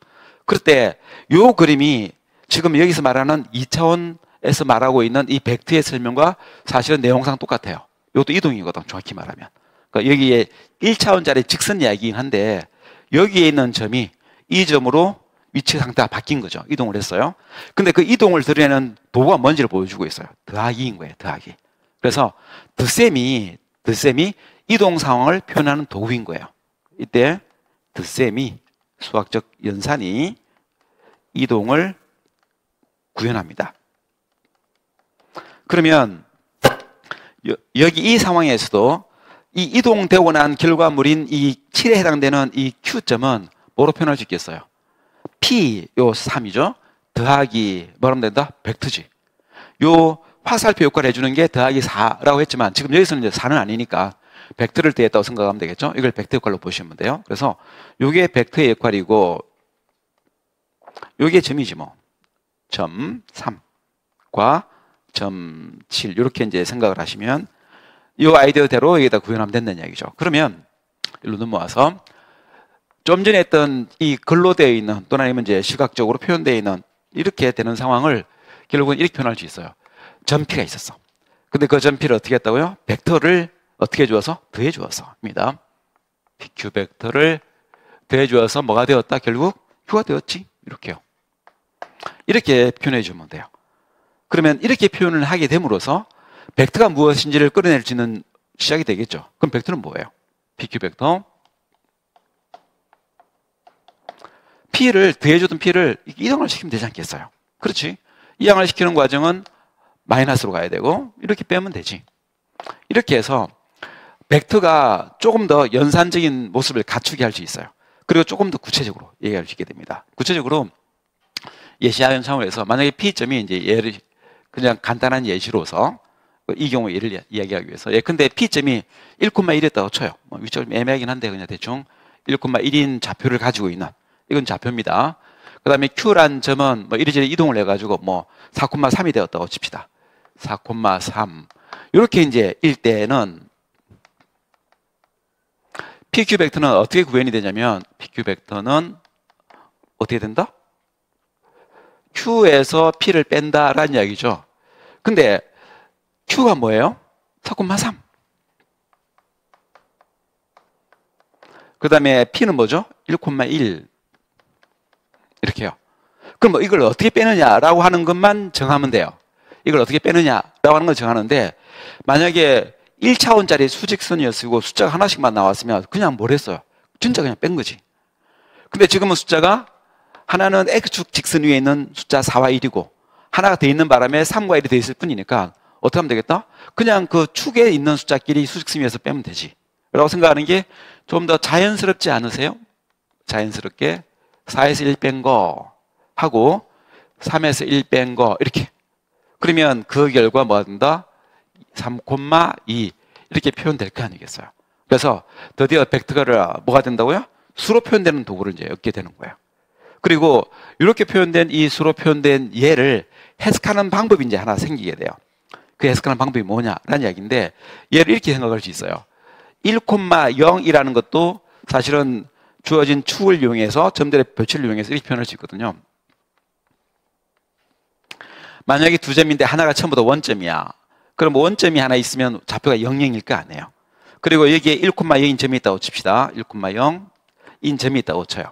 그럴 때 요 그림이 지금 여기서 말하는 2차원에서 말하고 있는 이 벡터의 설명과 사실은 내용상 똑같아요. 이것도 이동이거든, 정확히 말하면. 그러니까 여기에 1차원짜리 직선 이야기긴 한데 여기에 있는 점이 이 점으로 위치 상태가 바뀐 거죠. 이동을 했어요. 근데 그 이동을 드러내는 도구가 뭔지를 보여주고 있어요. 더하기인 거예요, 더하기. 그래서 덧셈이 이동 상황을 표현하는 도구인 거예요. 이때 덧셈이 수학적 연산이 이동을 구현합니다. 그러면 여기 이 상황에서도 이 이동되고 난 결과물인 이 7에 해당되는 이 Q점은 뭐로 표현할 수 있겠어요? P, 요 3이죠? 더하기, 뭐라면 된다? 벡터지. 요 화살표 효과를 해주는 게 더하기 4라고 했지만 지금 여기서는 이제 4는 아니니까 벡터를 더했다고 생각하면 되겠죠? 이걸 벡터 역할로 보시면 돼요. 그래서 요게 벡터의 역할이고 요게 점이지 뭐. 점 3과 점 7 이렇게 이제 생각을 하시면 이 아이디어대로 여기다 구현하면 된다는 이야기죠. 그러면 일로 넘어와서 좀 전에 했던 이 글로 되어 있는 또는 아니면 이제 시각적으로 표현되어 있는 이렇게 되는 상황을 결국은 이렇게 표현할 수 있어요. 점피가 있었어. 근데 그 점피를 어떻게 했다고요? 벡터를 어떻게 주어서? 더해 주어서입니다. PQ 벡터를 더해 주어서 뭐가 되었다? 결국 Q가 되었지. 이렇게요. 이렇게 표현해 주면 돼요. 그러면 이렇게 표현을 하게 됨으로써 벡터가 무엇인지를 끌어낼 수 있는 시작이 되겠죠. 그럼 벡터는 뭐예요? PQ 벡터. P를 더해주던 P를 이동을 시키면 되지 않겠어요? 그렇지. 이항을 시키는 과정은 마이너스로 가야 되고 이렇게 빼면 되지. 이렇게 해서 벡터가 조금 더 연산적인 모습을 갖추게 할 수 있어요. 그리고 조금 더 구체적으로 얘기할 수 있게 됩니다. 구체적으로 예시화 현상을 해서 만약에 P점이 이제 예를 그냥 간단한 예시로서 이 경우 예를 이야기하기 위해서 예컨대 P점이 1,1이었다고 쳐요. 뭐 위치가 좀 애매하긴 한데 그냥 대충 1,1인 좌표를 가지고 있는 이건 좌표입니다. 그 다음에 Q란 점은 뭐 이리저리 이동을 해가지고 뭐 4,3이 되었다고 칩시다. 4,3 이렇게 이제 일 때는 PQ 벡터는 어떻게 구현이 되냐면 PQ 벡터는 어떻게 된다? Q에서 P를 뺀다라는 이야기죠. 근데 Q가 뭐예요? 4,3. 그 다음에 P는 뭐죠? 1,1 이렇게요. 그럼 뭐 이걸 어떻게 빼느냐라고 하는 것만 정하면 돼요. 이걸 어떻게 빼느냐라고 하는 걸 정하는데, 만약에 1차원짜리 수직선이었고 숫자가 하나씩만 나왔으면 그냥 뭘 했어요? 진짜 그냥 뺀 거지. 근데 지금은 숫자가 하나는 X축 직선 위에 있는 숫자 4와 1이고 하나가 돼 있는 바람에 3과 1이 돼 있을 뿐이니까 어떻게 하면 되겠다? 그냥 그 축에 있는 숫자끼리 수직선 위에서 빼면 되지 라고 생각하는 게 좀 더 자연스럽지 않으세요? 자연스럽게 4에서 1 뺀 거 하고 3에서 1 뺀 거 이렇게. 그러면 그 결과 뭐가 된다? 3,2 이렇게 표현될 거 아니겠어요? 그래서 드디어 벡터가 뭐가 된다고요? 수로 표현되는 도구를 이제 얻게 되는 거예요. 그리고 이렇게 표현된 이 수로 표현된 얘를 해석하는 방법이 이제 하나 생기게 돼요. 그 해석하는 방법이 뭐냐라는 이야기인데, 얘를 이렇게 생각할 수 있어요. 1,0이라는 것도 사실은 주어진 축을 이용해서 점들의 표치를 이용해서 이렇게 표현할 수 있거든요. 만약에 두 점인데 하나가 처음부터 원점이야. 그럼 원점이 하나 있으면 좌표가 0,0일 거 아니에요. 그리고 여기에 1,0인 점이 있다고 칩시다. 1,0인 점이 있다고 쳐요.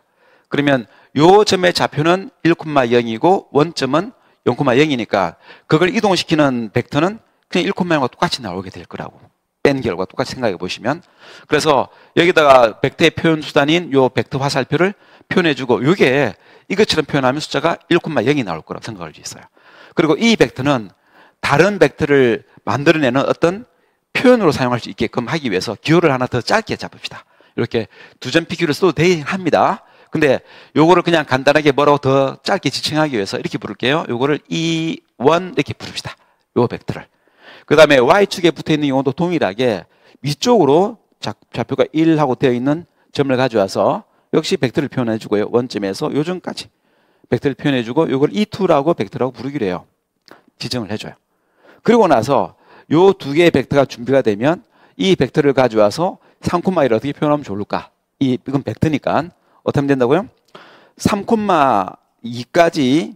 그러면 요 점의 좌표는 1,0이고 원점은 0,0이니까 그걸 이동시키는 벡터는 그냥 1,0과 똑같이 나오게 될 거라고. 뺀 결과 똑같이 생각해 보시면. 그래서 여기다가 벡터의 표현 수단인 요 벡터 화살표를 표현해주고, 요게 이것처럼 표현하면 숫자가 1,0이 나올 거라고 생각할 수 있어요. 그리고 이 벡터는 다른 벡터를 만들어내는 어떤 표현으로 사용할 수 있게끔 하기 위해서 기호를 하나 더 짧게 잡읍시다. 이렇게 두 점 PQ를 써도 되긴 합니다. 근데 요거를 그냥 간단하게 뭐라고 더 짧게 지칭하기 위해서 이렇게 부를게요. 요거를 E1 이렇게 부릅시다. 요 벡터를. 그 다음에 Y축에 붙어 있는 경우도 동일하게 위쪽으로 좌표가 1하고 되어 있는 점을 가져와서 역시 벡터를 표현해 주고요. 원점에서 요 점까지 벡터를 표현해 주고 요걸 E2라고 벡터라고 부르기로 해요. 지정을 해줘요. 그리고 나서 요 두 개의 벡터가 준비가 되면 이 벡터를 가져와서 3,1을 어떻게 표현하면 좋을까? 이건 벡터니까 어떻게 하면 된다고요? 3,2까지의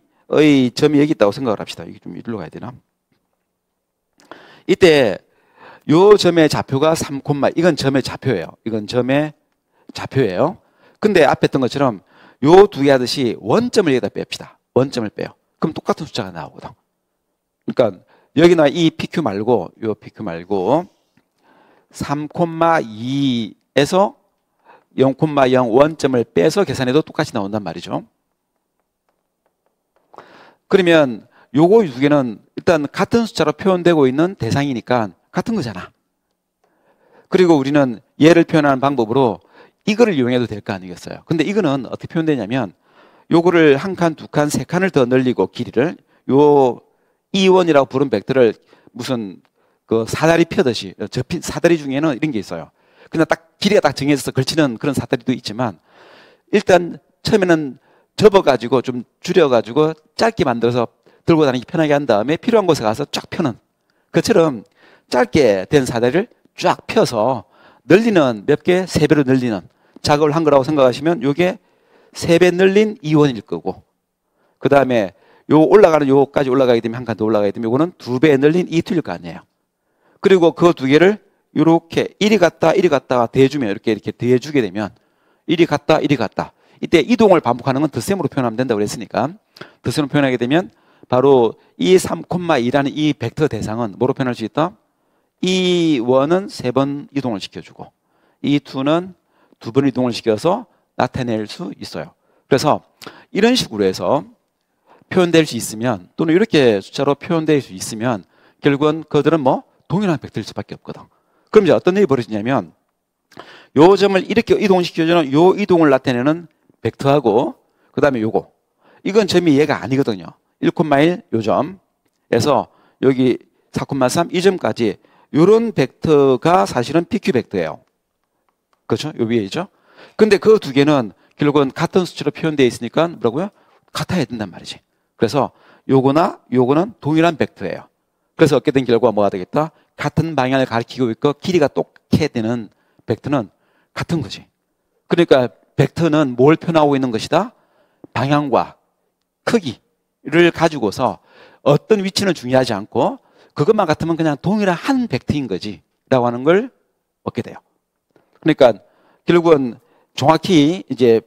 점이 여기 있다고 생각을 합시다. 이게 좀 이리로 가야 되나? 이때 요 점의 좌표가 3, 이건 점의 좌표예요. 이건 점의 좌표예요. 근데 앞에 했던 것처럼 요 두 개 하듯이 원점을 여기다 뺍시다. 원점을 빼요. 그럼 똑같은 숫자가 나오거든. 그러니까 여기나 이 PQ 말고 요 PQ 말고 3,2에서 0,0 원점을 빼서 계산해도 똑같이 나온단 말이죠. 그러면 요거 두 개는 일단 같은 숫자로 표현되고 있는 대상이니까 같은 거잖아. 그리고 우리는 얘를 표현하는 방법으로 이거를 이용해도 될 거 아니겠어요. 근데 이거는 어떻게 표현되냐면 요거를 한 칸, 두 칸, 세 칸을 더 늘리고 길이를 요 E1이라고 부른 벡터를 무슨 그 사다리 펴듯이 접힌 사다리 중에는 이런 게 있어요. 그냥 딱 길이가 딱 정해져서 걸치는 그런 사다리도 있지만 일단 처음에는 접어가지고 좀 줄여가지고 짧게 만들어서 들고 다니기 편하게 한 다음에 필요한 곳에 가서 쫙 펴는 그처럼 짧게 된 사다리를 쫙 펴서 늘리는 몇 개? 3배로 늘리는 작업을 한 거라고 생각하시면 이게 3배 늘린 E1일 거고, 그 다음에 요 올라가는 요까지 올라가게 되면 한 칸 더 올라가게 되면 요거는 2배 늘린 E2일 거 아니에요. 그리고 그 두 개를 요렇게 이리 갔다 이리 갔다가 대주면 이렇게 대주게 되면 이리 갔다 이리 갔다, 이때 이동을 반복하는 건 덧셈으로 표현하면 된다고 그랬으니까 덧셈으로 표현하게 되면 바로 이 3,2라는 이 벡터 대상은 뭐로 표현할 수 있다? E1은 3번 이동을 시켜주고 E2는 2번 이동을 시켜서 나타낼 수 있어요. 그래서 이런 식으로 해서 표현될 수 있으면, 또는 이렇게 숫자로 표현될 수 있으면 결국은 그들은 뭐 동일한 벡터일 수밖에 없거든. 그럼 이제 어떤 일이 벌어지냐면 요 점을 이렇게 이동시켜주는 요 이동을 나타내는 벡터하고 그 다음에 요거, 이건 점이 얘가 아니거든요. 1,1 요 점에서 여기 4,3 이 점까지 요런 벡터가 사실은 PQ 벡터예요. 그렇죠? 요 위에 있죠? 근데 그 두 개는 결국은 같은 수치로 표현되어 있으니까 뭐라고요? 같아야 된단 말이지. 그래서 요거나 요거는 동일한 벡터예요. 그래서 얻게 된 결과가 뭐가 되겠다? 같은 방향을 가리키고 있고 길이가 똑같게 되는 벡터는 같은 거지. 그러니까 벡터는 뭘 표현하고 있는 것이다? 방향과 크기를 가지고서 어떤 위치는 중요하지 않고 그것만 같으면 그냥 동일한 한 벡터인 거지 라고 하는 걸 얻게 돼요. 그러니까 결국은 정확히 이제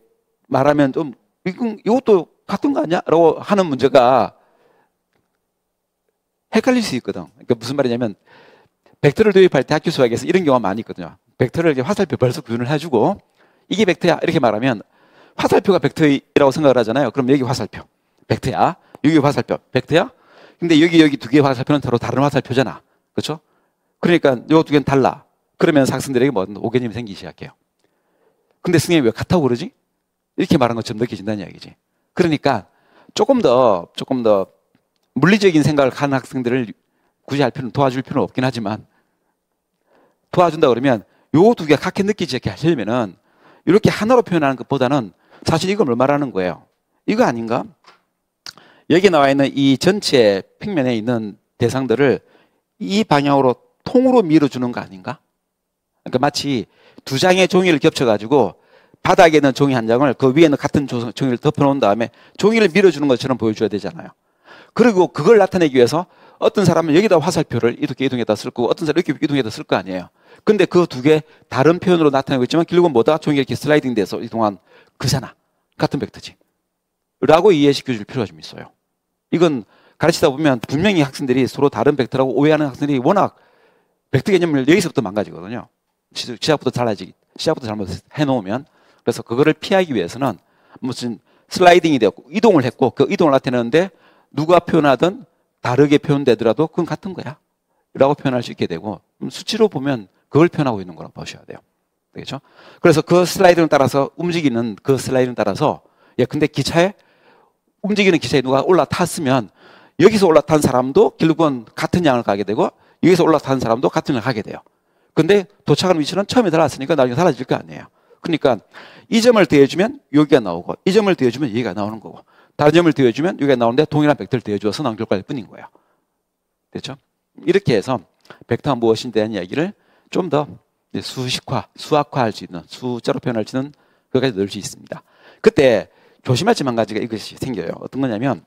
말하면 좀 이것도 같은 거 아니야? 라고 하는 문제가 헷갈릴 수 있거든. 그러니까 무슨 말이냐면 벡터를 도입할 때 학교 수학에서 이런 경우가 많이 있거든요. 벡터를 이제 화살표 벌써 구분을 해주고 이게 벡터야 이렇게 말하면 화살표가 벡터라고 생각을 하잖아요. 그럼 여기 화살표 벡터야. 여기 화살표 벡터야. 근데 여기 두 개의 화살표는 서로 다른 화살표잖아. 그렇죠? 그러니까 요 두 개는 달라. 그러면 학생들에게 뭐 오개념이 생기기 시작해요. 근데 선생님이 왜 같다고 그러지? 이렇게 말한 것처럼 느껴진다는 이야기지. 그러니까 조금 더 물리적인 생각을 하는 학생들을 굳이 도와줄 필요는 없긴 하지만 도와준다 그러면 요 두 개가 같게 느끼지 않게 하려면은 이렇게 하나로 표현하는 것보다는 사실 이걸 뭘 말하는 거예요? 이거 아닌가? 여기 나와 있는 이 전체 평면에 있는 대상들을 이 방향으로 통으로 밀어주는 거 아닌가? 그러니까 마치 두 장의 종이를 겹쳐가지고 바닥에 있는 종이 한 장을 그 위에는 같은 종이를 덮어놓은 다음에 종이를 밀어주는 것처럼 보여줘야 되잖아요. 그리고 그걸 나타내기 위해서 어떤 사람은 여기다 화살표를 이렇게 이동해다 쓸 거고 어떤 사람은 이렇게 이동해다 쓸 거 아니에요. 근데 그 두 개 다른 표현으로 나타내고 있지만 결국은 뭐다? 종이 이렇게 슬라이딩 돼서 이동한 그잖아. 같은 벡터지. 라고 이해시켜 줄 필요가 좀 있어요. 이건 가르치다 보면 분명히 학생들이 서로 다른 벡터라고 오해하는 학생들이 워낙 벡터 개념을 여기서부터 망가지거든요. 시작부터 잘못 해놓으면. 그래서 그거를 피하기 위해서는 무슨 슬라이딩이 되었고 이동을 했고 그 이동을 나타내는데 누가 표현하든 다르게 표현되더라도 그건 같은 거야 라고 표현할 수 있게 되고 수치로 보면 그걸 표현하고 있는 거라고 보셔야 돼요. 되겠죠? 그래서 그 슬라이드를 따라서 움직이는 그 슬라이드를 따라서 근데 움직이는 기차에 누가 올라탔으면 여기서 올라탄 사람도 결국은 같은 양을 가게 되고 여기서 올라탄 사람도 같은 양을 가게 돼요. 근데 도착하는 위치는 처음에 달랐으니까 나중에 달라질 거 아니에요. 그러니까 이 점을 더해주면 여기가 나오고 이 점을 더해주면 여기가 나오는 거고 다른 점을 더해주면 여기가 나오는데 동일한 벡터를 더해주어서 나온 결과일 뿐인 거예요. 됐죠? 이렇게 해서 벡터가 무엇인지 대한 이야기를 좀 더 수학화할 수 있는 숫자로 표현할 수 있는 그것까지 넣을 수 있습니다. 그때 조심할 점 한 가지가 이것이 생겨요. 어떤 거냐면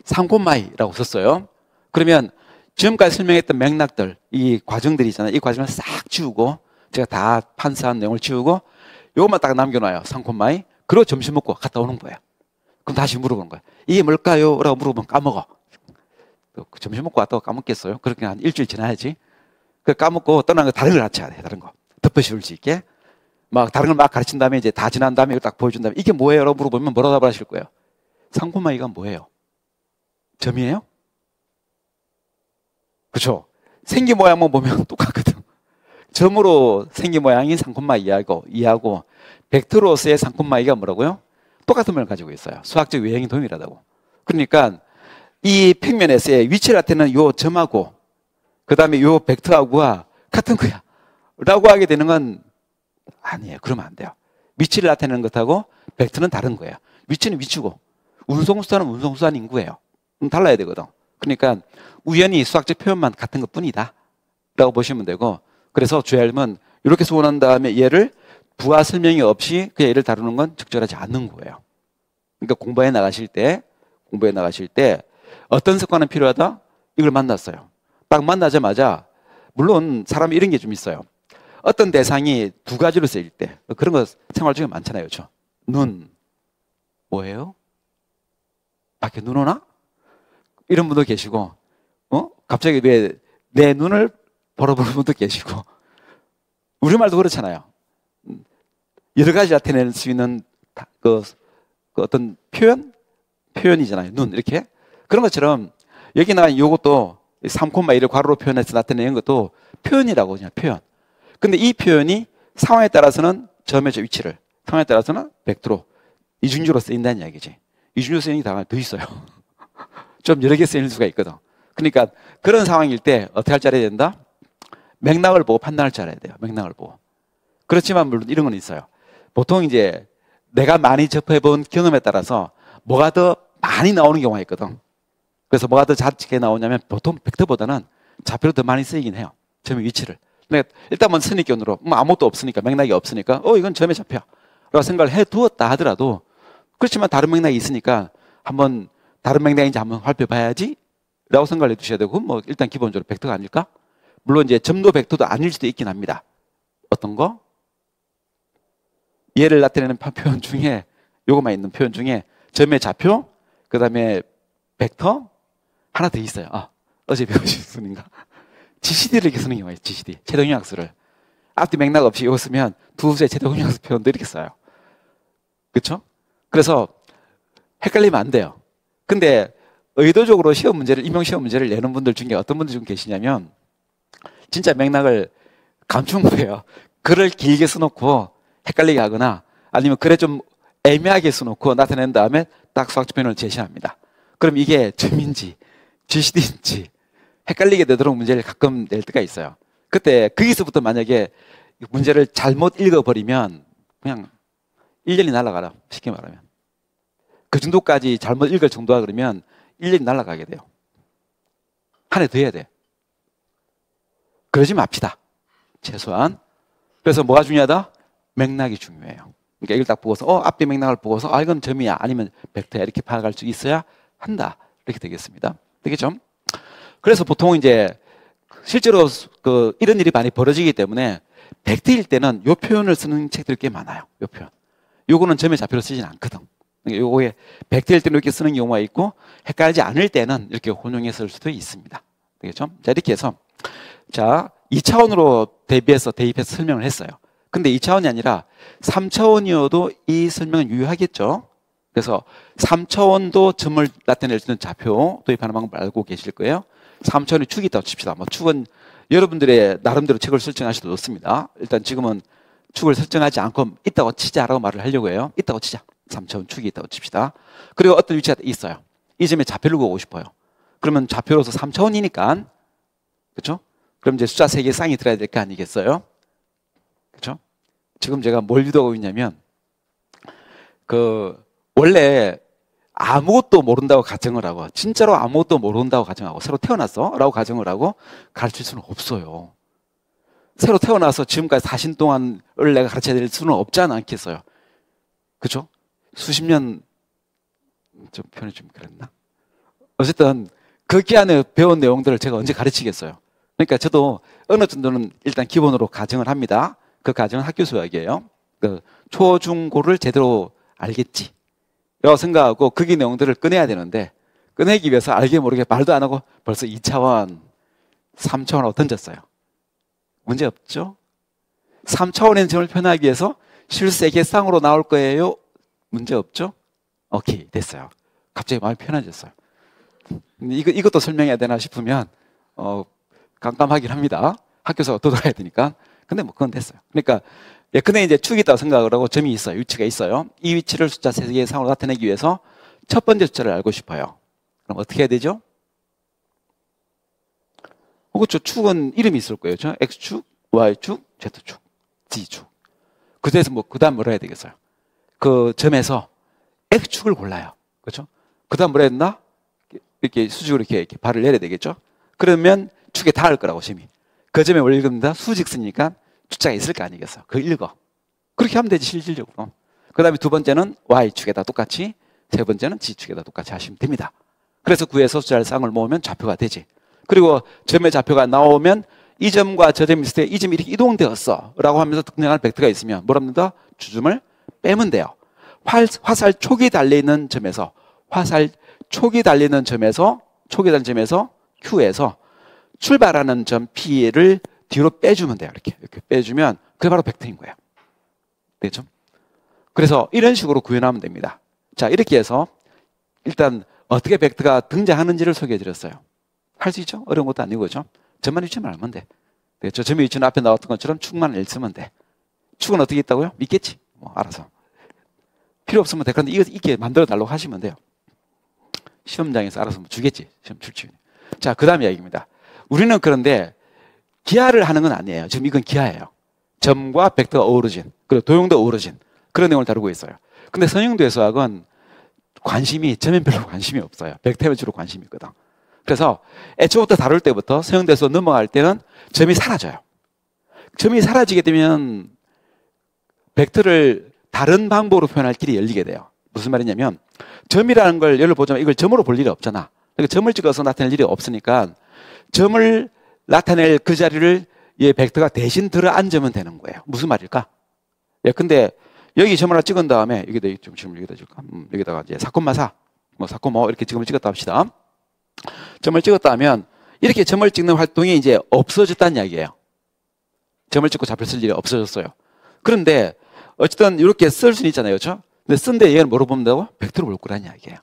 3콤마이라고 썼어요. 그러면 지금까지 설명했던 맥락들, 이 과정들이 있잖아요. 이 과정을 싹 지우고 제가 다 판사한 내용을 지우고 이것만 딱 남겨놔요. 3콤마이. 그리고 점심 먹고 갔다 오는 거예요. 그럼 다시 물어보는 거예요. 이게 뭘까요? 라고 물어보면 까먹어. 점심 먹고 왔다고 까먹겠어요? 그렇게 한 일주일 지나야지. 그 까먹고 떠나는 거 다른 걸 가르쳐야 돼. 다른 거. 덮어씌울 수 있게. 막 다른 걸 막 가르친 다음에 이제 다 지난 다음에 이걸 딱 보여준 다음에 이게 뭐예요? 라고 물어보면 뭐라고 답을 하실 거예요? 3콤마이가 뭐예요? 점이에요? 그렇죠? 생기 모양만 보면 똑같거든. 점으로 생기 모양이 3콤마 이하고 벡터로서의 3콤마이가 뭐라고요? 똑같은 면을 가지고 있어요. 수학적 외형이 동일하다고. 그러니까 이 평면에서의 위치를 나타내는 요 점하고 그 다음에 요 벡터하고가 같은 거야 라고 하게 되는 건 아니에요. 그러면 안 돼요. 위치를 나타내는 것하고 벡터는 다른 거예요. 위치는 위치고 운송수단은 운송수단 인구예요. 달라야 되거든. 그러니까 우연히 수학적 표현만 같은 것 뿐이다 라고 보시면 되고 그래서 주ял은 이렇게 소원한 다음에 얘를 부하 설명이 없이 그 얘를 다루는 건 적절하지 않는 거예요. 그러니까 공부해 나가실 때 어떤 습관은 필요하다? 이걸 만났어요. 딱 만나자마자 물론 사람이 이런 게 좀 있어요. 어떤 대상이 두 가지로 쓰일 때 그런 거 생활 중에 많잖아요. 그렇죠? 눈 뭐예요? 밖에 눈 오나? 이런 분도 계시고 갑자기 왜 내 눈을 보러 보는 분도 계시고 우리말도 그렇잖아요. 여러 가지 나타낼 수 있는 그 어떤 표현이잖아요. 눈 이렇게 그런 것처럼 여기 나와 요것도 3콤마이를 괄호로 표현해서 나타내는 것도 표현이라고 그냥 표현. 근데 이 표현이 상황에 따라서는 점의 위치를 상황에 따라서는 벡터로 이중주로 쓰인다는 이야기지. 이중주로 쓰이는 게 더 있어요. 좀 여러 개 쓰일 수가 있거든. 그러니까 그런 상황일 때 어떻게 할 줄 알아야 된다? 맥락을 보고 판단할 줄 알아야 돼요. 맥락을 보고. 그렇지만 물론 이런 건 있어요. 보통 이제 내가 많이 접해본 경험에 따라서 뭐가 더 많이 나오는 경우가 있거든. 그래서 뭐가 더 잦게 나오냐면 보통 벡터보다는 좌표로 더 많이 쓰이긴 해요. 점의 위치를. 근데 일단 선입견으로 아무것도 없으니까 맥락이 없으니까 이건 점의 좌표야 라고 생각을 해두었다 하더라도 그렇지만 다른 맥락이 있으니까 한번 다른 맥락인지 한번 살펴봐야지 라고 생각을 해두셔야 되고 뭐 일단 기본적으로 벡터가 아닐까? 물론 이제 점도 벡터도 아닐 수도 있긴 합니다. 어떤 거? 얘를 나타내는 표현 중에 요거만 있는 표현 중에 점의 좌표, 그 다음에 벡터 하나 더 있어요. 어제 배우신 분인가? GCD를 이렇게 쓰는 경우가 있어요. GCD 최동영학수를 앞뒤 맥락 없이 이거 쓰면 두세 최동영학수 표현도 이렇게 써요. 그렇죠? 그래서 헷갈리면 안 돼요. 근데 의도적으로 시험 문제를, 임용 시험 문제를 내는 분들 중에 어떤 분들 좀 계시냐면 진짜 맥락을 감춘 거예요. 글을 길게 써놓고 헷갈리게 하거나 아니면 글에 좀 애매하게 써놓고 나타낸 다음에 딱 수학적 표현을 제시합니다. 그럼 이게 점인지 GCD인지 헷갈리게 되도록 문제를 가끔 낼 때가 있어요. 그때 거기서부터 만약에 문제를 잘못 읽어버리면 그냥 1년이 날아가라. 쉽게 말하면. 그 정도까지 잘못 읽을 정도야 그러면 1년이 날아가게 돼요. 한 해 더 해야 돼. 그러지 맙시다. 최소한. 그래서 뭐가 중요하다? 맥락이 중요해요. 그러니까 이걸 딱 보고서 앞뒤 맥락을 보고서 이건 점이야 아니면 벡터야 이렇게 파악할 수 있어야 한다. 이렇게 되겠습니다. 되겠죠? 그래서 보통 이제 실제로 이런 일이 많이 벌어지기 때문에 벡터일 때는 요 표현을 쓰는 책들이 꽤 많아요. 요 표현. 요거는 점의 좌표로 쓰진 않거든. 그러니까 요거에 벡터일 때는 이렇게 쓰는 경우가 있고 헷갈리지 않을 때는 이렇게 혼용해서 쓸 수도 있습니다. 되겠죠? 자, 이렇게 해서 자, 2차원으로 대입해서 설명을 했어요. 근데 2차원이 아니라 3차원이어도 이 설명은 유효하겠죠? 그래서 3차원도 점을 나타낼 수 있는 좌표 도입하는 방법을 알고 계실 거예요. 3차원의 축이 있다고 칩시다. 축은 여러분들의 나름대로 책을 설정하셔도 좋습니다. 일단 지금은 축을 설정하지 않고 있다고 치자라고 말을 하려고 해요. 있다고 치자. 3차원 축이 있다고 칩시다. 그리고 어떤 위치가 있어요. 이 점에 좌표를 구하고 싶어요. 그러면 좌표로서 3차원이니까 그렇죠? 그럼 이제 숫자 3개의 쌍이 들어야 될 거 아니겠어요? 그렇죠? 지금 제가 뭘 유도하고 있냐면 원래 아무것도 모른다고 가정을 하고 진짜로 아무것도 모른다고 가정하고 새로 태어났어? 라고 가정을 하고 가르칠 수는 없어요. 새로 태어나서 지금까지 40년 동안을 내가 가르쳐야 될 수는 없지 않겠어요? 그렇죠? 수십 년 좀 표현이 좀 그랬나? 어쨌든 거기 안에 배운 내용들을 제가 언제 가르치겠어요? 그러니까 저도 어느 정도는 일단 기본으로 가정을 합니다. 그 가정은 학교 수학이에요. 초, 중, 고를 제대로 알겠지? 라고 생각하고 거기 내용들을 꺼내야 되는데 꺼내기 위해서 알게 모르게 말도 안 하고 벌써 2차원, 3차원으로 던졌어요. 문제 없죠? 3차원의 점을 표현하기 위해서 실수 3개 쌍으로 나올 거예요? 문제 없죠? 오케이, 됐어요. 갑자기 마음이 편해졌어요. 이것도 설명해야 되나 싶으면 깜깜하긴 합니다. 학교에서 도달해야 되니까. 근데 그건 됐어요. 그러니까 예컨대 이제 축이 있다고 생각을 하고 점이 있어요. 위치가 있어요. 이 위치를 숫자 3개의 상으로 나타내기 위해서 첫 번째 숫자를 알고 싶어요. 그럼 어떻게 해야 되죠? 그렇죠. 축은 이름이 있을 거예요. 그렇죠? X축, Y축, Z축, Z축. 그 중에서 그 다음 뭐라 해야 되겠어요? 그 점에서 X축을 골라요. 그렇죠? 그 다음 뭐라 해야 되나? 이렇게 수직으로 이렇게 발을 내려야 되겠죠? 그러면 축에 닿을 거라고, 심이. 그 점에 원래 읽습니다. 수직쓰니까 숫자가 있을 거 아니겠어. 그거 읽어. 그렇게 하면 되지, 실질적으로. 그 다음에 두 번째는 Y축에다 똑같이, 세 번째는 Z축에다 똑같이 하시면 됩니다. 그래서 구해서 숫자를 쌍을 모으면 좌표가 되지. 그리고 점의 좌표가 나오면 이 점과 저 점이 있을 때 이 점이 이렇게 이동되었어 라고 하면서 특정한 벡터가 있으면 뭐랍니다? 주점을 빼면 돼요. 화살 촉이 달려있는 점에서 촉이 달리는 점에서 Q에서 출발하는 점 P를 뒤로 빼주면 돼요. 이렇게 빼주면 그게 바로 벡터인 거예요. 되겠죠? 그래서 이런 식으로 구현하면 됩니다. 자, 이렇게 해서 일단 어떻게 벡터가 등장하는지를 소개해 드렸어요. 할 수 있죠? 어려운 것도 아니고, 그죠? 점만 위치만 알면 돼. 되겠죠? 점의 위치는 앞에 나왔던 것처럼 축만 읽으면 돼. 축은 어떻게 있다고요? 믿겠지? 알아서. 필요 없으면 돼. 그런데 이렇게 만들어 달라고 하시면 돼요. 시험장에서 알아서 주겠지. 시험 출처. 자, 그 다음 이야기입니다. 우리는 그런데 기하를 하는 건 아니에요. 지금 이건 기하예요. 점과 벡터가 어우러진, 그리고 도형도 어우러진 그런 내용을 다루고 있어요. 근데 선형도의 수학은 점에 별로 관심이 없어요. 벡터에 주로 관심이 있거든. 그래서 애초부터 다룰 때부터 선형도의 수학 넘어갈 때는 점이 사라져요. 점이 사라지게 되면 벡터를 다른 방법으로 표현할 길이 열리게 돼요. 무슨 말이냐면 점이라는 걸 예를 보자면 이걸 점으로 볼 일이 없잖아. 그러니까 점을 찍어서 나타낼 일이 없으니까 점을 나타낼 그 자리를 이 벡터가 대신 들어 앉으면 되는 거예요. 무슨 말일까? 근데 여기 점을 하나 찍은 다음에 여기다 좀 지금 여기다 줄까? 여기다가 이제 4,4 뭐 4,5 이렇게 점을 찍었다 합시다. 점을 찍었다 하면 이렇게 점을 찍는 활동이 이제 없어졌다는 이야기예요. 점을 찍고 좌표를 쓸 일이 없어졌어요. 그런데 어쨌든 이렇게 쓸 수는 있잖아요. 그렇죠? 근데 쓴데 얘는 뭐로 보면 되고? 벡터로 볼 거라는 이야기예요.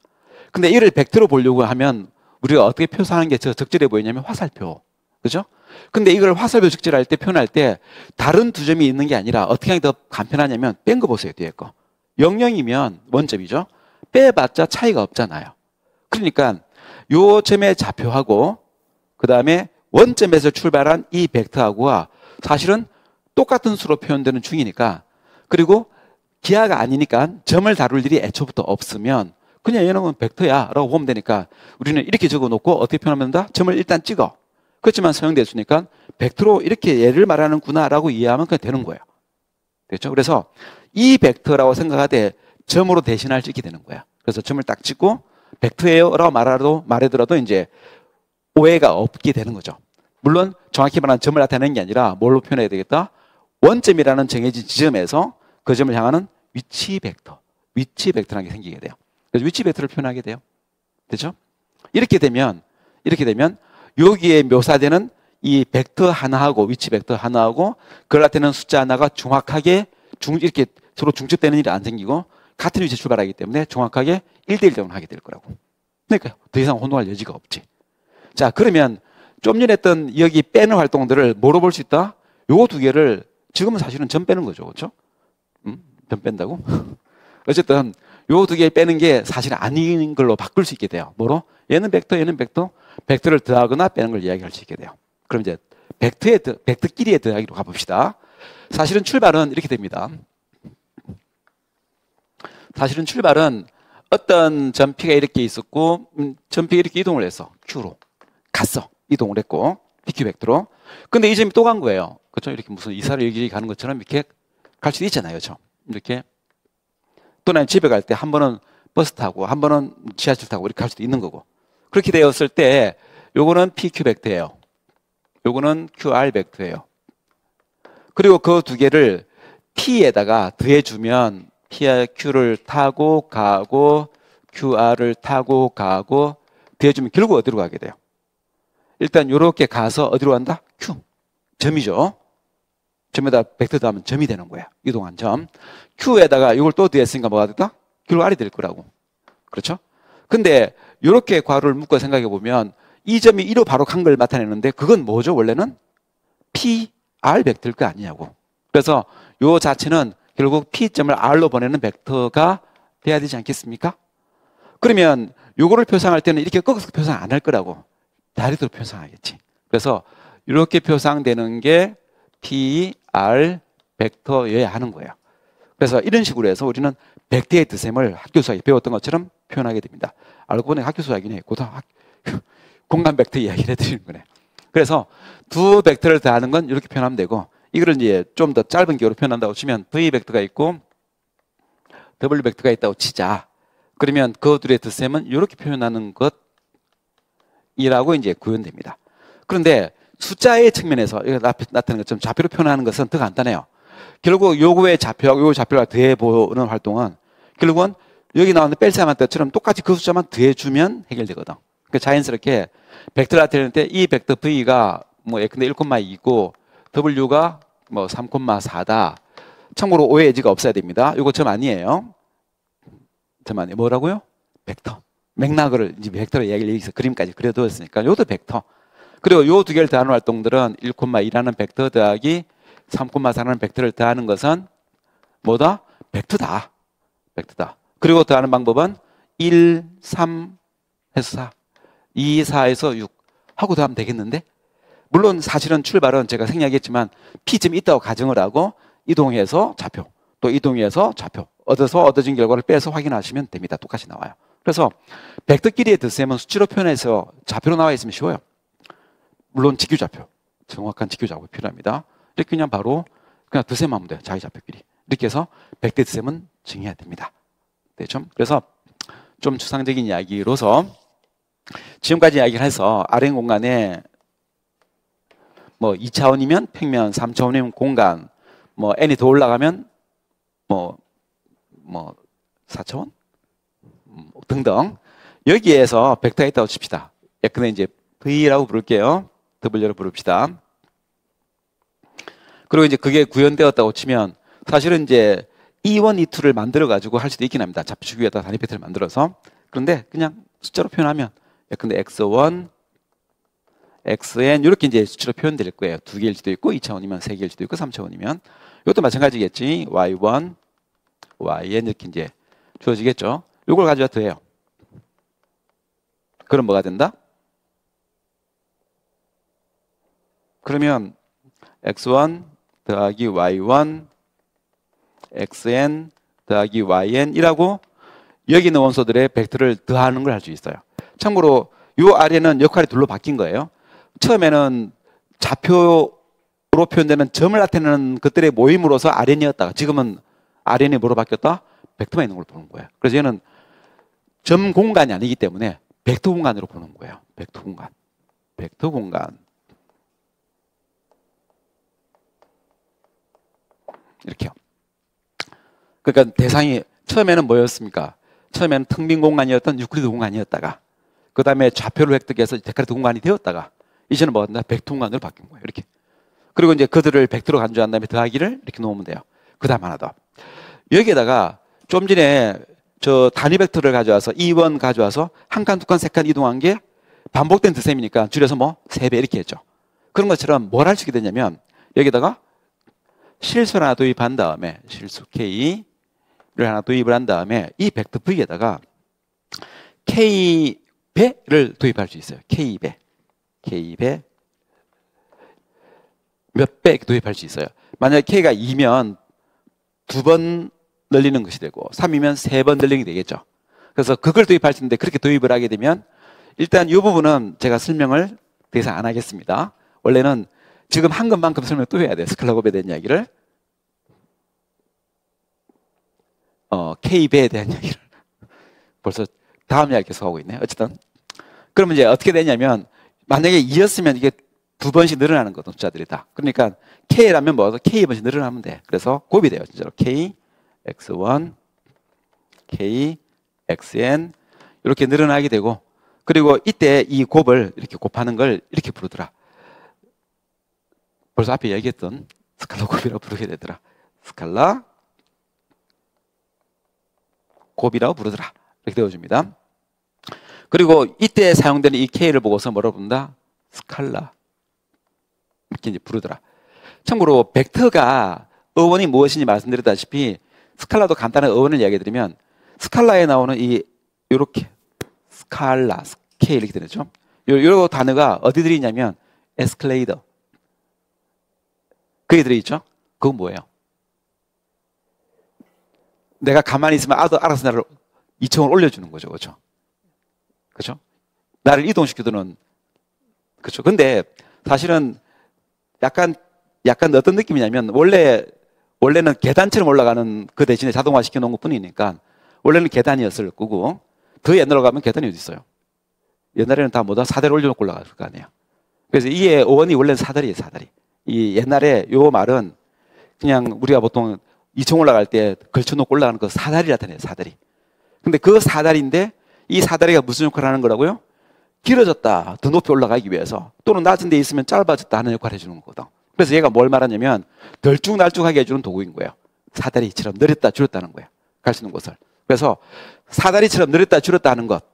근데 이를 벡터로 보려고 하면 우리가 어떻게 표상하는 게 적절해 보이냐면 화살표. 그죠? 근데 이걸 화살표 적절할 때 표현할 때 다른 두 점이 있는 게 아니라 어떻게 하는 게 더 간편하냐면 뺀 거 보세요. 뒤에 거. 00이면 원점이죠. 빼봤자 차이가 없잖아요. 그러니까 요 점의 좌표하고 그 다음에 원점에서 출발한 이 벡터하고가 사실은 똑같은 수로 표현되는 중이니까 그리고 기하가 아니니까 점을 다룰 일이 애초부터 없으면 그냥 얘는 벡터야 라고 보면 되니까 우리는 이렇게 적어놓고 어떻게 표현하면 된다? 점을 일단 찍어. 그렇지만 사용됐으니까 벡터로 이렇게 얘를 말하는구나 라고 이해하면 그냥 되는 거예요. 됐죠? 그래서 이 벡터라고 생각하되 점으로 대신할 수 있게 되는 거야. 그래서 점을 딱 찍고 벡터예요 라고 말하더라도 이제 오해가 없게 되는 거죠. 물론 정확히 말하면 점을 나타내는 게 아니라 뭘로 표현해야 되겠다? 원점이라는 정해진 지점에서 그 점을 향하는 위치 벡터. 위치 벡터라는 게 생기게 돼요. 그래서 위치 벡터를 표현하게 돼요. 됐죠? 이렇게 되면 여기에 묘사되는 이 벡터 하나하고 위치 벡터 하나하고 그걸 나타내는 숫자 하나가 정확하게 이렇게 서로 중첩되는 일이 안 생기고 같은 위치에 출발하기 때문에 정확하게 1대1 적용을 하게 될 거라고. 그러니까 더 이상 혼동할 여지가 없지. 자, 그러면 좀 전에 했던 여기 빼는 활동들을 뭐로 볼 수 있다? 요거 두 개를 지금은 사실은 점 빼는 거죠. 그렇죠? 점 뺀다고? 어쨌든 요 두 개 빼는 게 사실 아닌 걸로 바꿀 수 있게 돼요. 뭐로? 얘는 벡터, 얘는 벡터. 벡터를 더하거나 빼는 걸 이야기할 수 있게 돼요. 그럼 이제 벡터끼리의 더하기로 가봅시다. 사실은 출발은 이렇게 됩니다. 사실은 출발은 어떤 점 P가 이렇게 있었고 점 P가 이렇게 이동을 했어. Q로 갔어. 이동을 했고 PQ 벡터로. 근데 이 점이 또 간 거예요. 그렇죠? 이렇게 무슨 이사를 여기 가는 것처럼 이렇게 갈 수도 있잖아요. 그렇죠? 이렇게 또는 집에 갈 때 한 번은 버스 타고 한 번은 지하철 타고 이렇게 갈 수도 있는 거고. 그렇게 되었을 때 요거는 PQ 벡터예요. 요거는 QR 벡터예요. 그리고 그 두 개를 P에다가 더해주면 PQ를 타고 가고 QR을 타고 가고 더해주면 결국 어디로 가게 돼요? 일단 요렇게 가서 어디로 간다? Q. 점이죠. 점에다 벡터 더하면 점이 되는 거야. 이동한 점. Q에다가 이걸 또 더했으니까 뭐가 됐다? QR이 될 거라고. 그렇죠? 근데 이렇게 괄호를 묶어 생각해 보면 이 점이 1로 바로 간 걸 나타내는데 그건 뭐죠? 원래는 PR 벡터일 거 아니냐고. 그래서 요 자체는 결국 P점을 R로 보내는 벡터가 돼야 되지 않겠습니까? 그러면 요거를 표상할 때는 이렇게 꺾어서 표상 안 할 거라고. 다리로 표상하겠지. 그래서 이렇게 표상되는 게 PR 벡터여야 하는 거예요. 그래서 이런 식으로 해서 우리는 벡터의 드셈을 학교 수학에 배웠던 것처럼 표현하게 됩니다. 알고 보니 학교 수학이네. 공간 벡터 이야기를 해드리는 거네. 그래서 두 벡터를 더하는 건 이렇게 표현하면 되고 이거를 이제 좀 더 짧은 기호로 표현한다고 치면 V 벡터가 있고 W 벡터가 있다고 치자. 그러면 그 둘의 드셈은 이렇게 표현하는 것이라고 이제 구현됩니다. 그런데 숫자의 측면에서 나타나는 것처럼 좌표로 표현하는 것은 더 간단해요. 결국 요거의 좌표하고 요 좌표가 더해보는 활동은 결국은 여기 나오는 뺄셈한 때처럼 똑같이 그 숫자만 더해주면 해결되거든. 그러니까 자연스럽게 벡터를 나타낼 때 이 벡터 V가 뭐 예컨대 1,2고 W가 뭐 3,4다. 참고로 오해 여지가 없어야 됩니다. 이거 점 아니에요. 점 아니에요. 뭐라고요? 벡터. 맥락을 이제 벡터로 이야기를 여기서 그림까지 그려두었으니까 이것도 벡터. 그리고 요 두 개를 더하는 활동들은 1,2라는 벡터 더하기 3,4라는 벡터를 더하는 것은 뭐다? 벡터다. 벡터다. 그리고 더하는 방법은 1, 3 해서 4, 2, 4에서 6 하고 더하면 되겠는데? 물론 사실은 출발은 제가 생략했지만 P점이 있다고 가정을 하고 이동해서 좌표, 또 이동해서 좌표 얻어진 결과를 빼서 확인하시면 됩니다. 똑같이 나와요. 그래서 벡터끼리의 드셈은 수치로 표현해서 좌표로 나와 있으면 쉬워요. 물론 직규좌표, 정확한 직규좌표가 필요합니다. 이렇게 그냥 바로 그냥 드셈하면 돼요. 자기 좌표끼리. 이렇게 해서 벡터 드셈은 정해야 됩니다. 되죠? 그래서 좀 추상적인 이야기로서 지금까지 이야기를 해서 Rn 공간에 뭐 2차원이면 평면, 3차원이면 공간, 뭐 n이 더 올라가면 뭐 뭐 4차원 등등 여기에서 벡터가 있다고 칩시다. 근데 이제 V라고 부를게요. W로 부릅시다. 그리고 이제 그게 구현되었다고 치면 사실은 이제 E1, E2를 만들어 가지고 할 수도 있긴 합니다. 좌표축 위에다 단위 벡터를 만들어서. 그런데 그냥 숫자로 표현하면 근데 X1, XN 이렇게 이제 수치로 표현될 거예요. 2개일 수도 있고 2차원이면 3개일 수도 있고 3차원이면 이것도 마찬가지겠지. Y1, YN 이렇게 이제 주어지겠죠. 이걸 가져와 더해요. 그럼 뭐가 된다? 그러면 X1 더하기 Y1 XN 더하기 YN이라고 여기 있는 원소들의 벡터를 더하는 걸 할 수 있어요. 참고로 이 아래는 역할이 둘로 바뀐 거예요. 처음에는 좌표로 표현되는 점을 나타내는 것들의 모임으로서 RN이었다가 지금은 RN이 뭐로 바뀌었다? 벡터만 있는 걸 보는 거예요. 그래서 얘는 점 공간이 아니기 때문에 벡터 공간으로 보는 거예요. 벡터 공간. 벡터 공간. 이렇게요. 그러니까 대상이 처음에는 뭐였습니까? 처음에는 텅 빈 공간이었던 유클리드 공간이었다가 그 다음에 좌표를 획득해서 데카르트 공간이 되었다가 이제는 뭐가 된다? 벡터 공간으로 바뀐 거예요. 이렇게. 그리고 이제 그들을 벡터로 간주한 다음에 더하기를 이렇게 놓으면 돼요. 그 다음 하나 더. 여기에다가 좀 전에 저 단위 벡터를 가져와서 2번 가져와서 한 칸, 두 칸, 세 칸 이동한 게 반복된 듯셈이니까 줄여서 뭐 3배 이렇게 했죠. 그런 것처럼 뭘 할 수 있게 되냐면 여기다가 실수를 하나 도입한 다음에 실수 K를 하나 도입을 한 다음에 이 벡터 V에다가 K배를 도입할 수 있어요. K배. K배 몇 배 도입할 수 있어요. 만약에 K가 2면 2번 늘리는 것이 되고 3이면 3번 늘리는 게 되겠죠. 그래서 그걸 도입할 수 있는데 그렇게 도입을 하게 되면 일단 이 부분은 제가 설명을 더 이상 안 하겠습니다. 원래는 지금 한 것만큼 설명을 또 해야 돼요. 스칼라 곱에 대한 이야기를. K배에 대한 이야기를. 벌써 다음 이야기 계속 하고 있네요. 어쨌든. 그러면 이제 어떻게 되냐면 만약에 2였으면 이게 2번씩 늘어나는 거든 숫자들이 다. 그러니까 K라면 뭐라도 K 번씩 늘어나면 돼. 그래서 곱이 돼요. 진짜로. K, X1, K, XN 이렇게 늘어나게 되고 그리고 이때 이 곱을 이렇게 곱하는 걸 이렇게 부르더라. 벌써 앞에 얘기했던 스칼라 곱이라고 부르게 되더라. 스칼라 곱이라고 부르더라. 이렇게 되어줍니다. 그리고 이때 사용되는 이 K를 보고서 뭐라고 부른다? 스칼라. 이렇게 이제 부르더라. 참고로 벡터가 어원이 무엇인지 말씀드렸다시피 스칼라도 간단한 어원을 이야기해드리면 스칼라에 나오는 이 요렇게 스칼라, K 이렇게 되죠. 요 단어가 어디 들어있냐면 에스컬레이터. 그게 들어있죠? 그건 뭐예요? 내가 가만히 있으면 알아서 나를 2층으로 올려주는 거죠. 그렇죠? 그렇죠? 나를 이동시켜주는 그렇죠. 근데 사실은 약간 어떤 느낌이냐면 원래는 계단처럼 올라가는 그 대신에 자동화 시켜놓은 것 뿐이니까 원래는 계단이었을 거고 더 옛날로 가면 계단이 어디 있어요? 옛날에는 다 뭐다 사다리 올려놓고 올라갈 거 아니에요. 그래서 이게 어원이 원래는 사다리예요. 사다리. 이 옛날에 요 말은 그냥 우리가 보통 2층 올라갈 때 걸쳐놓고 올라가는 그 사다리 나타내요. 사다리. 근데 그 사다리인데 이 사다리가 무슨 역할을 하는 거라고요? 길어졌다. 더 높이 올라가기 위해서. 또는 낮은 데 있으면 짧아졌다 하는 역할을 해주는 거거든. 그래서 얘가 뭘 말하냐면 덜쭉날쭉하게 해주는 도구인 거예요. 사다리처럼 늘렸다 줄였다는 거예요. 갈 수 있는 곳을. 그래서 사다리처럼 늘렸다 줄였다 하는 것.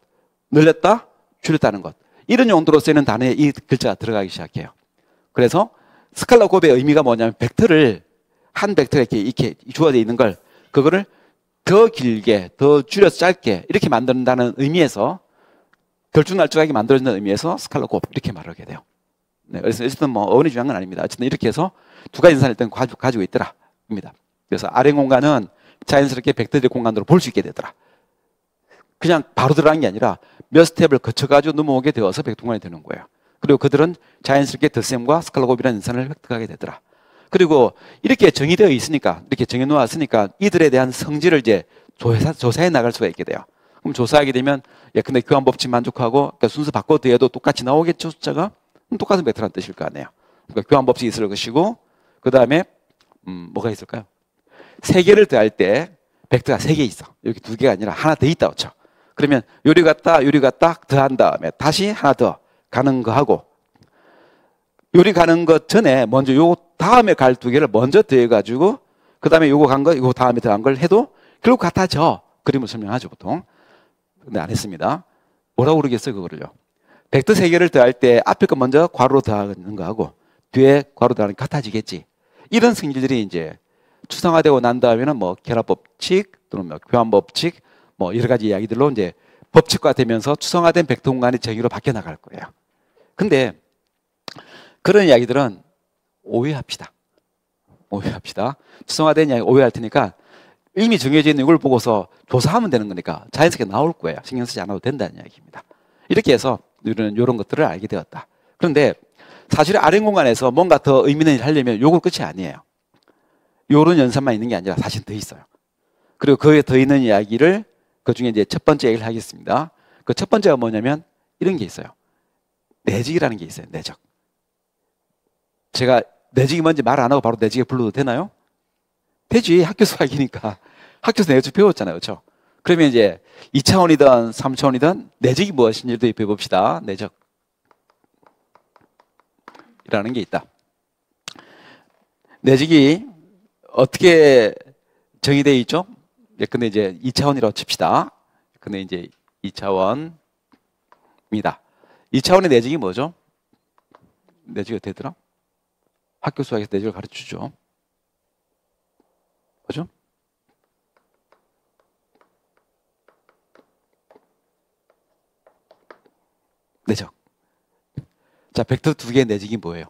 늘렸다 줄였다는 것. 이런 용도로 쓰이는 단어에 이 글자가 들어가기 시작해요. 그래서 스칼라 곱의 의미가 뭐냐면 벡터를 한 벡터가 이렇게 주어져 있는 걸 그거를 더 길게 더 줄여서 짧게 이렇게 만든다는 의미에서 덜쭉날쭉하게 만들어진다는 의미에서 스칼라 곱 이렇게 말하게 돼요. 네, 그래서 어쨌든 뭐 어원이 중요한 건 아닙니다. 어쨌든 이렇게 해서 두 가지 인산을 일단 가지고 있더라 입니다. 그래서 Rn 공간은 자연스럽게 벡터들의 공간으로 볼 수 있게 되더라. 그냥 바로 들어간 게 아니라 몇 스텝을 거쳐가지고 넘어오게 되어서 벡터 공간이 되는 거예요. 그리고 그들은 자연스럽게 덧셈과 스칼라 곱이라는 인산을 획득하게 되더라. 그리고 이렇게 정의되어 있으니까 이렇게 정해 놓았으니까 이들에 대한 성질을 이제 조사해 나갈 수가 있게 돼요. 그럼 조사하게 되면 근데 교환 법칙 만족하고 그러니까 순서 바꿔 더해도 똑같이 나오겠죠 숫자가? 똑같은 벡터라는 뜻일 거 아니에요. 그러니까 교환 법칙이 있을 것이고 그 다음에 뭐가 있을까요? 세 개를 더할 때 벡터가 3개 있어. 여기 2개가 아니라 하나 더 있다고 쳐. 그러면 요리가 딱 더한 다음에 다시 하나 더 가는 거 하고, 요리 가는 것 전에 먼저 요 다음에 갈 2개를 먼저 더해가지고 그 다음에 요거 간 거, 요거 다음에 더한 걸 해도 결국 같아져. 그림을 설명하죠, 보통. 근데 안 했습니다. 뭐라고 그러겠어요, 그거를요? 벡터 3개를 더할 때 앞에 거 먼저 괄호로 더하는 거 하고 뒤에 괄호 더하는 게 같아지겠지. 이런 성질들이 이제 추상화되고 난 다음에는 뭐 결합법칙 또는 뭐 교환법칙 뭐 여러 가지 이야기들로 이제 법칙화 되면서 추상화된 벡터 공간의 정의로 바뀌어 나갈 거예요. 근데 그런 이야기들은 오해합시다. 오해합시다. 추상화된 이야기 오해할 테니까 이미 정해져 있는 이걸 보고서 조사하면 되는 거니까 자연스럽게 나올 거예요. 신경 쓰지 않아도 된다는 이야기입니다. 이렇게 해서 우리는 이런 것들을 알게 되었다. 그런데 사실 RM 공간에서 뭔가 더 의미 있는 일을 하려면 요거 끝이 아니에요. 요런 연산만 있는 게 아니라 사실 더 있어요. 그리고 거기에 더 있는 이야기를 그 중에 이제 첫 번째 얘기를 하겠습니다. 그 첫 번째가 뭐냐면 이런 게 있어요. 내적이라는 게 있어요. 내적. 제가 내적이 뭔지 말 안 하고 바로 내적에 불러도 되나요? 되지. 학교 수학이니까. 학교에서 내적 배웠잖아요. 그렇죠? 그러면 이제 2차원이든 3차원이든 내적이 무엇인지를 배워봅시다. 내적. 이라는 게 있다. 내적이 어떻게 정의되어 있죠? 근데 이제 2차원이라고 칩시다. 근데 이제 2차원입니다. 2차원의 내적이 뭐죠? 내적이 어떻게 되더라? 학교 수학에서 내적을 가르쳐 주죠. 뭐죠? 내적. 자, 벡터 2개의 내적이 뭐예요?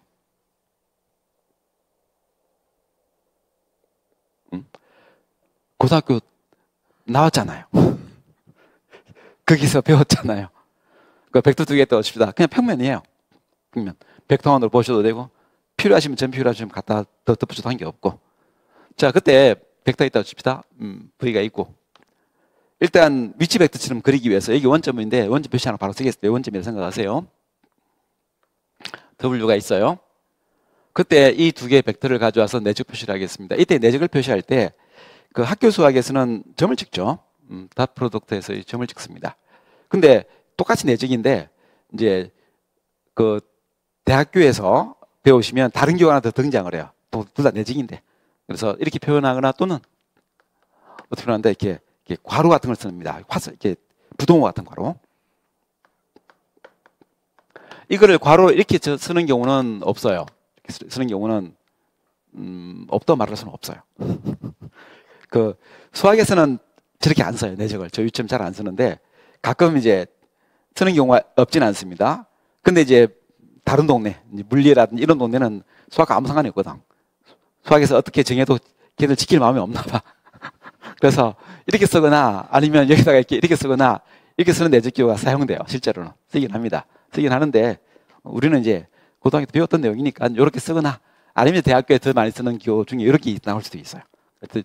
고등학교 나왔잖아요. 거기서 배웠잖아요. 그 벡터 2개 떠십시다. 그냥 평면이에요. 평면. 벡터원으로 보셔도 되고 필요하시면 점 필요하시면 갖다 더 덧붙여도 한 게 없고. 자, 그때 벡터 있다고 칩시다. V가 있고. 일단 위치 벡터처럼 그리기 위해서 여기 원점인데 원점 표시 하나 바로 쓰겠습니다. 원점이라고 생각하세요. W가 있어요. 그때 이 2개의 벡터를 가져와서 내적 표시를 하겠습니다. 이때 내적을 표시할 때 그 학교 수학에서는 점을 찍죠. 닷 프로덕트에서 점을 찍습니다. 근데 똑같이 내적인데 이제 그 대학교에서 배우시면 다른 교가 하나 더 등장을 해요. 둘 다 내적인데. 그래서 이렇게 표현하거나 또는 어떻게 표현하는데 이렇게 괄호 같은 걸 씁니다. 이렇게 부동호 같은 괄호. 이거를 괄호 이렇게 쓰는 경우는 없어요. 이렇게 쓰는 경우는 없다 말할 수는 없어요. 그 수학에서는 저렇게 안 써요. 내적을. 저 유치원 잘 안 쓰는데 가끔 이제 쓰는 경우가 없진 않습니다. 근데 이제 다른 동네, 물리라든지 이런 동네는 수학과 아무 상관이 없거든. 수학에서 어떻게 정해도 걔들 지킬 마음이 없나 봐. 그래서 이렇게 쓰거나 아니면 여기다가 이렇게 쓰거나 이렇게 쓰는 내적 기호가 사용돼요. 실제로는. 쓰긴 합니다. 쓰긴 하는데 우리는 이제 고등학교 때 배웠던 내용이니까 이렇게 쓰거나 아니면 대학교에 더 많이 쓰는 기호 중에 이렇게 나올 수도 있어요.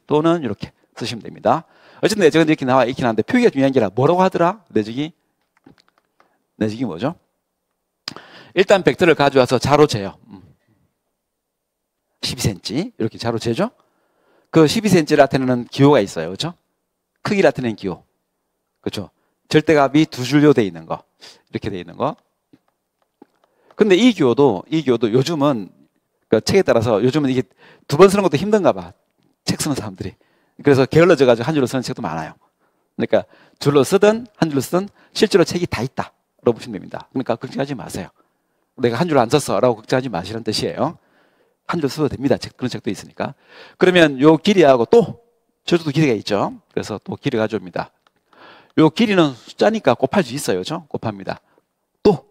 또는 이렇게 쓰시면 됩니다. 어쨌든 내적은 이렇게 나와 있긴 한데 표기가 중요한 게 아니라 뭐라고 하더라? 내적이 뭐죠? 일단 벡터를 가져와서 자로 재요. 12cm 이렇게 자로 재죠. 그 12cm 나타내는 기호가 있어요. 그렇죠? 크기 나타내는 기호. 그렇죠? 절대값이 2줄로 되어 있는 거. 이렇게 되어 있는 거. 근데 이 기호도 요즘은 그 책에 따라서 요즘은 이게 2번 쓰는 것도 힘든가 봐. 책 쓰는 사람들이. 그래서 게을러져 가지고 한 줄로 쓰는 책도 많아요. 그러니까 줄로 쓰든 한 줄로 쓰든 실제로 책이 다 있다. 라고 보시면 됩니다. 그러니까 걱정하지 마세요. 내가 한 줄 안 썼어. 라고 걱정하지 마시라는 뜻이에요. 한 줄 써도 됩니다. 그런 책도 있으니까. 그러면 요 길이하고 또 저쪽도 길이가 있죠. 그래서 또 길이 가져옵니다. 요 길이는 숫자니까 곱할 수 있어요. 그렇죠? 곱합니다. 또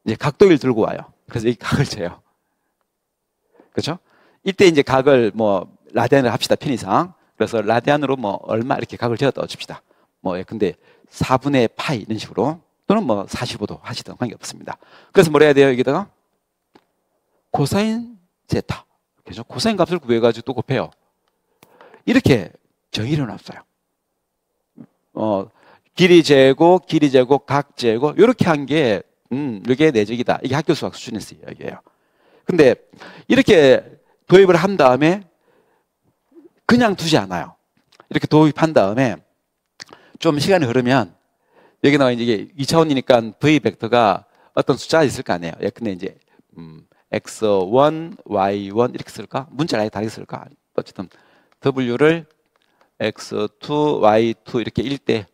이제 각도기를 들고 와요. 그래서 이 각을 재요. 그렇죠? 이때 이제 각을 뭐 라디안을 합시다. 편의상. 그래서 라디안으로 뭐 얼마 이렇게 각을 재었다 칩시다. 뭐 근데 4분의 파이 이런 식으로 또는 뭐 45도 하시든 관계없습니다. 그래서 뭘 해야 돼요? 여기다가 코사인 제타. 그죠? 코사인 값을 구해가지고 또 곱해요. 이렇게 정의를 놨어요. 길이 재고, 각 재고, 이렇게 한 게, 이게 내적이다. 이게 학교 수학 수준에서 이야기예요. 근데 이렇게 도입을 한 다음에 그냥 두지 않아요. 이렇게 도입한 다음에 좀 시간이 흐르면 여기 나와 이제 2차원이니까 V 벡터가 어떤 숫자가 있을 거 아니에요. 근데 이제 x1, y1 이렇게 쓸까? 문자를 아예 다르게 쓸까? 어쨌든 w를 x2, y2 이렇게 일 때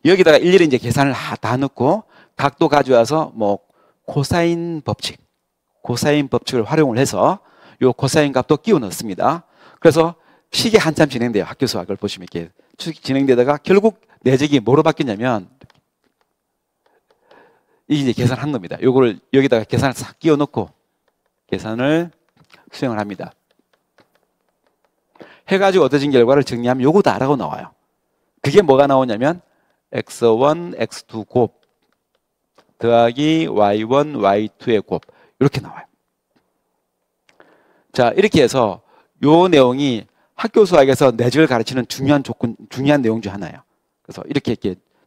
여기다가 일일이 이제 계산을 다 넣고 각도 가져와서 뭐 코사인 법칙을 활용을 해서 요 코사인 값도 끼워 넣습니다. 그래서 식이 한참 진행돼요. 학교 수학을 보시면 이렇게 진행되다가 결국 내적이 뭐로 바뀌냐면 이게 이제 계산한 겁니다. 요거를 여기다가 계산을 싹 끼워 넣고 계산을 수행을 합니다. 해가지고 얻어진 결과를 정리하면 요거다라고 나와요. 그게 뭐가 나오냐면 x1, x2 곱 더하기 y1, y2의 곱 이렇게 나와요. 자, 이렇게 해서 요 내용이 학교 수학에서 내적을 가르치는 중요한 내용 중 하나예요. 그래서 이렇게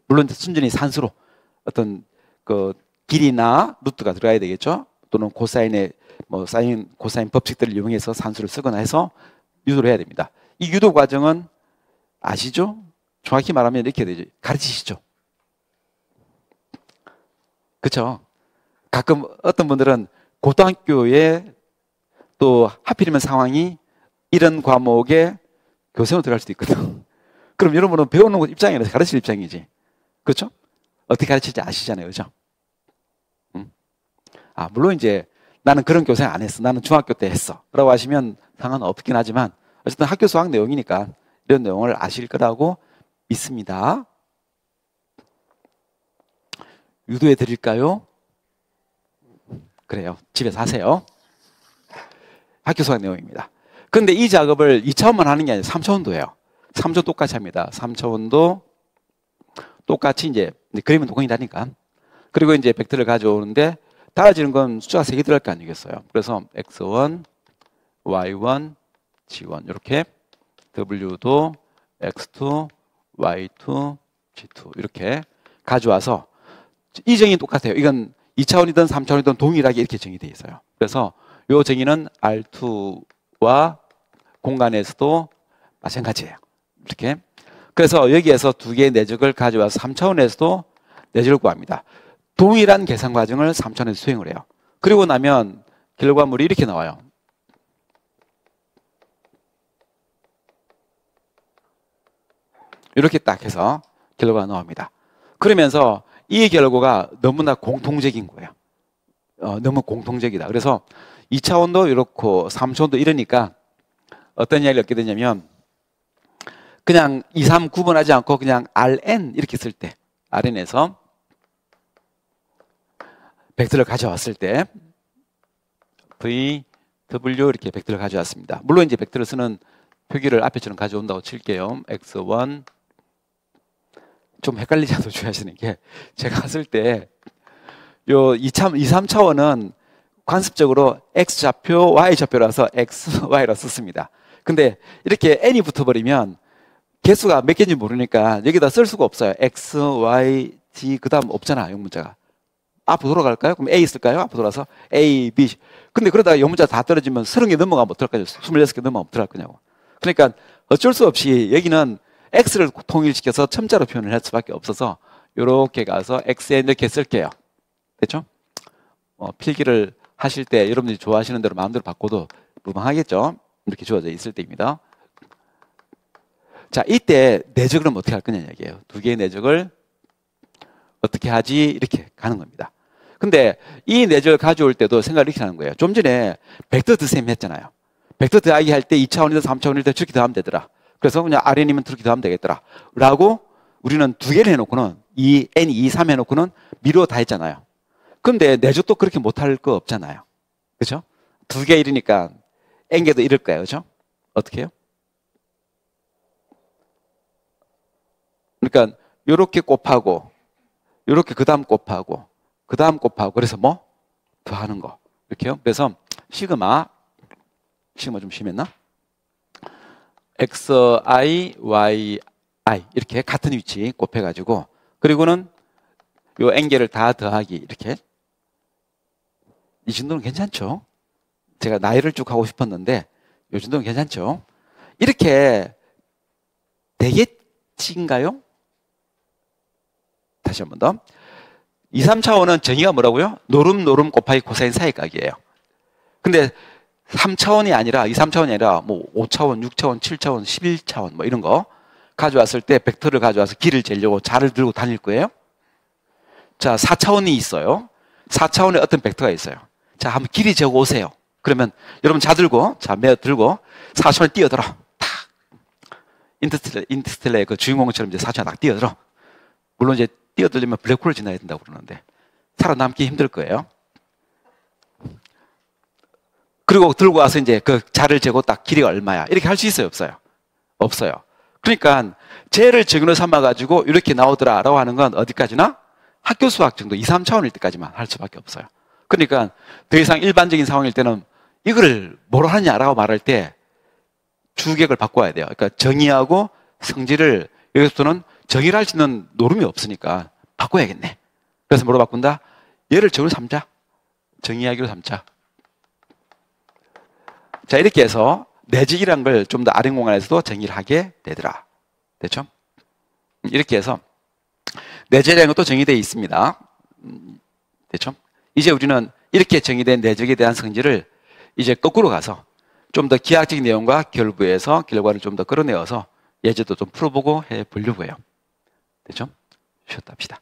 물론 순전히 산수로 어떤 그 길이나 루트가 들어가야 되겠죠. 또는 코사인의 뭐 사인, 코사인 법칙들을 이용해서 산수를 쓰거나 해서 유도를 해야 됩니다. 이 유도 과정은 아시죠? 정확히 말하면 이렇게 되죠. 가르치시죠. 그렇죠? 가끔 어떤 분들은 고등학교에 또 하필이면 상황이 이런 과목에 교생으로 들어갈 수도 있거든. 그럼 여러분은 배우는 입장이 아니라 가르칠 입장이지. 그렇죠? 어떻게 가르칠지 아시잖아요. 그죠? 물론 이제 나는 그런 교생 안 했어. 나는 중학교 때 했어. 라고 하시면 상관없긴 하지만 어쨌든 학교 수학 내용이니까 이런 내용을 아실 거라고 믿습니다. 유도해 드릴까요? 그래요. 집에서 하세요. 학교 수학 내용입니다. 근데 이 작업을 2차원만 하는 게 아니라 3차원도 해요. 3차원 똑같이 합니다. 3차원도 똑같이 이제 그림은 동공이다니까. 그리고 이제 벡터를 가져오는데 달라지는 건 숫자가 3개 들어갈 거 아니겠어요. 그래서 x1, y1, g1 이렇게 w도 x2, y2, g2 이렇게 가져와서 이 정의는 똑같아요. 이건 2차원이든 3차원이든 동일하게 이렇게 정의되어 있어요. 그래서 이 정의는 R2와 공간에서도 마찬가지예요. 이렇게. 그래서 여기에서 두 개의 내적을 가져와서 3차원에서도 내적을 구합니다. 동일한 계산 과정을 3차원에서 수행을 해요. 그리고 나면 결과물이 이렇게 나와요. 이렇게 딱 해서 결과가 나옵니다. 그러면서 이 결과가 너무나 공통적인 거예요. 너무 공통적이다. 그래서 2차원도 이렇고 3차원도 이러니까 어떤 이야기를 얻게 되냐면 그냥 2, 3 구분하지 않고 그냥 Rn 이렇게 쓸 때 Rn에서 벡터를 가져왔을 때 V, W 이렇게 벡터를 가져왔습니다. 물론 이제 벡터를 쓰는 표기를 앞에처럼 가져온다고 칠게요. X1 좀 헷갈리지 않도록 주의하시는 게 제가 쓸 때 요 2, 3차원은 관습적으로 X좌표, Y좌표라서 X, Y라 썼습니다. 근데 이렇게 N이 붙어버리면 개수가 몇 개인지 모르니까 여기다 쓸 수가 없어요. X, Y, Z 그 다음 없잖아, 영문자가. 앞으로 돌아갈까요? 그럼 A 쓸까요? 앞으로 돌아서 A, B. 근데 그러다가 영문자 다 떨어지면 30개 넘어가면 어떡할 거냐? 26개 넘어가면 어떡할 거냐고. 그러니까 어쩔 수 없이 여기는 X를 통일시켜서 첨자로 표현을 할 수밖에 없어서 이렇게 가서 XN 이렇게 쓸게요. 됐죠? 필기를 하실 때 여러분들이 좋아하시는 대로 마음대로 바꿔도 무방하겠죠? 이렇게 주어져 있을 때입니다. 자, 이때 내적을 어떻게 할 거냐 얘기예요. 두 개의 내적을 어떻게 하지? 이렇게 가는 겁니다. 근데 이 내적을 가져올 때도 생각을 이렇게 하는 거예요. 좀 전에 벡터 드셈 했잖아요. 벡터 더하기 할 때 2차원이든 3차원이든 저렇게 더하면 되더라. 그래서 그냥 Rn이면 저렇게 더하면 되겠더라. 라고 우리는 두 개를 해놓고는 N, 2, 3 해놓고는 미루어 다 했잖아요. 근데 내적도 그렇게 못할 거 없잖아요. 그죠? 두 개 이르니까 N개도 이럴 거예요. 그죠? 어떻게 해요? 그러니까 요렇게 곱하고 요렇게 그 다음 곱하고 그 다음 곱하고 그래서 뭐? 더하는 거. 이렇게요. 그래서 시그마 좀 심했나? xi, yi 이렇게 같은 위치 곱해가지고 그리고는 요 n개를 다 더하기 이렇게 이 정도는 괜찮죠? 제가 나열을 쭉 하고 싶었는데 요 정도는 괜찮죠? 이렇게 되겠지인가요? 다시 한 번 더. 2, 3차원은 정의가 뭐라고요? 노름 곱하기 코사인 사이각이에요. 근데 3차원이 아니라 2, 3차원이 아니라 뭐 5차원, 6차원, 7차원, 11차원 뭐 이런 거 가져왔을 때 벡터를 가져와서 길을 재려고 자를 들고 다닐 거예요. 자, 4차원이 있어요. 4차원에 어떤 벡터가 있어요. 자, 한번 길이 재고 오세요. 그러면 여러분 자 들고, 자, 매어 들고 4차원에 뛰어들어. 탁. 인터스텔라의 그 주인공처럼 이제 4차원에 딱 뛰어들어. 물론 이제 뛰어들려면 블랙홀을 지나야 된다고 그러는데 살아남기 힘들 거예요. 그리고 들고 와서 이제 그 자를 재고 딱 길이가 얼마야. 이렇게 할 수 있어요, 없어요? 없어요. 그러니까 쟤를 적용을 삼아가지고 이렇게 나오더라라고 하는 건 어디까지나 학교 수학 정도 2, 3차원일 때까지만 할 수밖에 없어요. 그러니까 더 이상 일반적인 상황일 때는 이거를 뭐로 하냐라고 말할 때 주객을 바꿔야 돼요. 그러니까 정의하고 성질을 여기서부터는 정의를 할 수 있는 노름이 없으니까 바꿔야겠네. 그래서 뭐로 바꾼다? 얘를 정의로 삼자. 정의하기로 삼자. 자, 이렇게 해서 내직이라는 걸 좀 더 아는 공간에서도 정의를 하게 되더라. 됐죠? 이렇게 해서 내적이라는 것도 정의되어 있습니다. 됐죠? 이제 우리는 이렇게 정의된 내적에 대한 성질을 이제 거꾸로 가서 좀 더 기하학적인 내용과 결부해서 결과를 좀 더 끌어내어서 예제도 좀 풀어보고 해보려고 해요. 됐죠? 쉬었다 합시다.